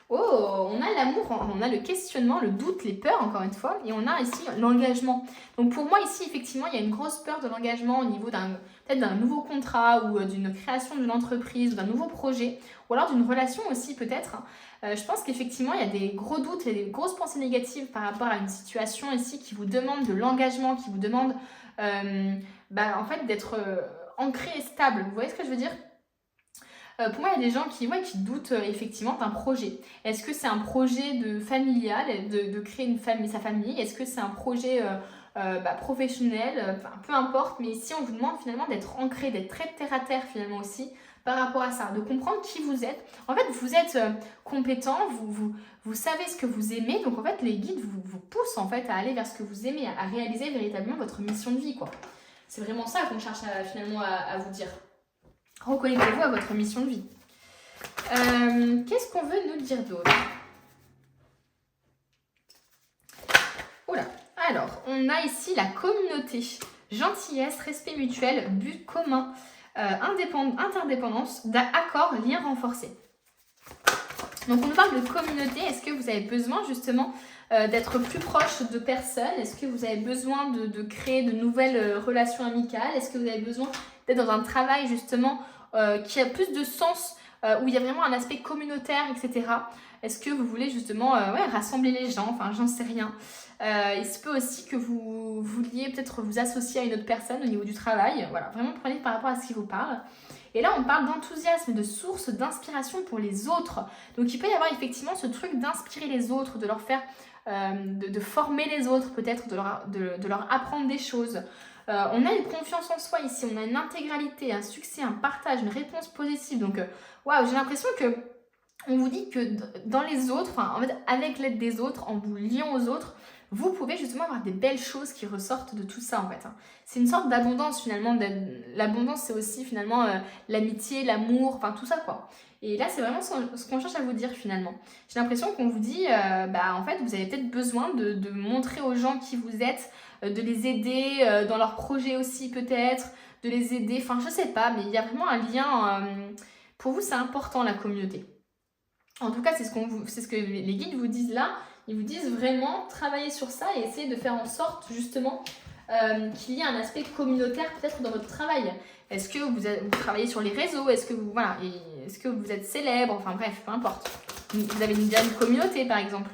Speaker 1: Oh, on a l'amour, on a le questionnement, le doute, les peurs encore une fois, et on a ici l'engagement. Donc pour moi ici effectivement il y a une grosse peur de l'engagement au niveau peut-être d'un nouveau contrat ou d'une création d'une entreprise ou d'un nouveau projet, ou alors d'une relation aussi peut-être. Je pense qu'effectivement il y a des gros doutes et des grosses pensées négatives par rapport à une situation ici qui vous demande de l'engagement, qui vous demande en fait d'être ancré et stable. Vous voyez ce que je veux dire? Pour moi, il y a des gens qui doutent effectivement d'un projet. Est-ce que c'est un projet familial, de créer sa famille? Est-ce que c'est un projet professionnel? Peu importe, mais ici, on vous demande finalement d'être ancré, d'être très terre-à-terre finalement aussi par rapport à ça, de comprendre qui vous êtes. En fait, vous êtes compétent, vous savez ce que vous aimez, donc en fait, les guides vous poussent en fait à aller vers ce que vous aimez, à réaliser véritablement votre mission de vie, quoi. C'est vraiment ça qu'on cherche finalement à vous dire. Reconnectez-vous à votre mission de vie. Qu'est-ce qu'on veut nous dire d'autre? Oula. Alors, on a ici la communauté. Gentillesse, respect mutuel, but commun, interdépendance, accord, lien renforcé. Donc, on nous parle de communauté. Est-ce que vous avez besoin justement d'être plus proche de personnes? Est-ce que vous avez besoin de créer de nouvelles relations amicales? Est-ce que vous avez besoin d'être dans un travail justement qui a plus de sens, où il y a vraiment un aspect communautaire, etc. Est-ce que vous voulez justement rassembler les gens? Enfin, j'en sais rien. Il se peut aussi que vous vouliez peut-être vous associer à une autre personne au niveau du travail. Voilà, vraiment prenez par rapport à ce qui vous parle. Et là, on parle d'enthousiasme, de source d'inspiration pour les autres. Donc, il peut y avoir effectivement ce truc d'inspirer les autres, de leur faire, de former les autres, peut-être de leur apprendre des choses. On a une confiance en soi ici, on a une intégralité, un succès, un partage, une réponse positive. Donc, waouh, j'ai l'impression que on vous dit que dans les autres, en fait, avec l'aide des autres, en vous liant aux autres, vous pouvez justement avoir des belles choses qui ressortent de tout ça en fait. C'est une sorte d'abondance finalement. L'abondance, c'est aussi finalement l'amitié, l'amour, enfin tout ça quoi. Et là, c'est vraiment ce qu'on cherche à vous dire finalement. J'ai l'impression qu'on vous dit, en fait, vous avez peut-être besoin de montrer aux gens qui vous êtes, de les aider dans leurs projets aussi peut-être, de les aider, enfin je sais pas, mais il y a vraiment un lien, pour vous c'est important la communauté. En tout cas, c'est ce que les guides vous disent là. Ils vous disent vraiment travailler sur ça et essayer de faire en sorte justement qu'il y ait un aspect communautaire peut-être dans votre travail. Est-ce que vous travaillez sur les réseaux? Est-ce que est-ce que vous êtes célèbre? Enfin bref, peu importe. Vous avez déjà une communauté par exemple.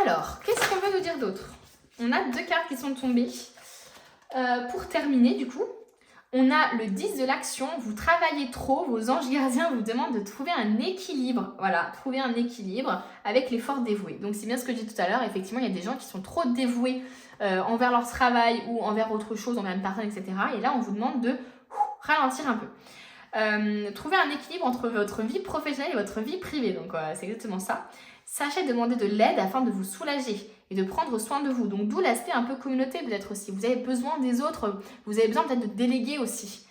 Speaker 1: Alors, qu'est-ce qu'on veut nous dire d'autre? On a 2 cartes qui sont tombées. Pour terminer du coup, on a le 10 de l'action, vous travaillez trop, vos anges gardiens vous demandent de trouver un équilibre. Voilà, trouver un équilibre avec l'effort dévoué. Donc c'est bien ce que je dis tout à l'heure, effectivement il y a des gens qui sont trop dévoués envers leur travail ou envers autre chose, envers une personne, etc. Et là on vous demande de ralentir un peu. Trouver un équilibre entre votre vie professionnelle et votre vie privée, donc c'est exactement ça. Sachez demander de l'aide afin de vous soulager et de prendre soin de vous. Donc d'où l'aspect un peu communauté peut-être aussi. Vous avez besoin des autres, vous avez besoin peut-être de déléguer aussi.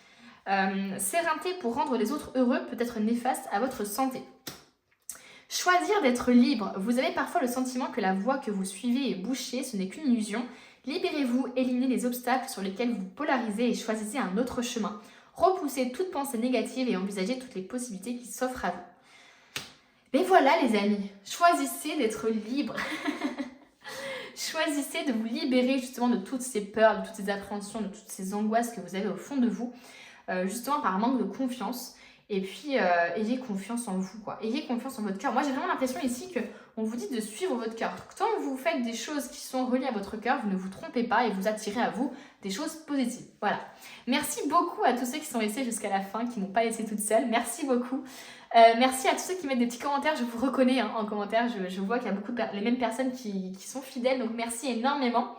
Speaker 1: S'éreinter pour rendre les autres heureux peut être néfaste à votre santé. Choisir d'être libre. Vous avez parfois le sentiment que la voie que vous suivez est bouchée, ce n'est qu'une illusion. Libérez-vous, éliminez les obstacles sur lesquels vous polarisez et choisissez un autre chemin. Repoussez toute pensée négative et envisagez toutes les possibilités qui s'offrent à vous. Mais voilà les amis, choisissez d'être libre. Choisissez de vous libérer justement de toutes ces peurs, de toutes ces appréhensions, de toutes ces angoisses que vous avez au fond de vous, justement par manque de confiance. Et puis, ayez confiance en vous, quoi. Ayez confiance en votre cœur. Moi, j'ai vraiment l'impression ici qu'on vous dit de suivre votre cœur. Tant que vous faites des choses qui sont reliées à votre cœur, vous ne vous trompez pas et vous attirez à vous des choses positives. Voilà. Merci beaucoup à tous ceux qui sont restés jusqu'à la fin, qui ne m'ont pas laissée toute seule. Merci beaucoup. Merci à tous ceux qui mettent des petits commentaires. Je vous reconnais en commentaire. Je vois qu'il y a beaucoup les mêmes personnes qui sont fidèles. Donc, merci énormément.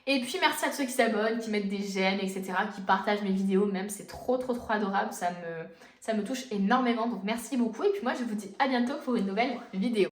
Speaker 1: Et puis merci à tous ceux qui s'abonnent, qui mettent des j'aime, etc., qui partagent mes vidéos même, c'est trop adorable, ça me touche énormément, donc merci beaucoup. Et puis moi je vous dis à bientôt pour une nouvelle vidéo.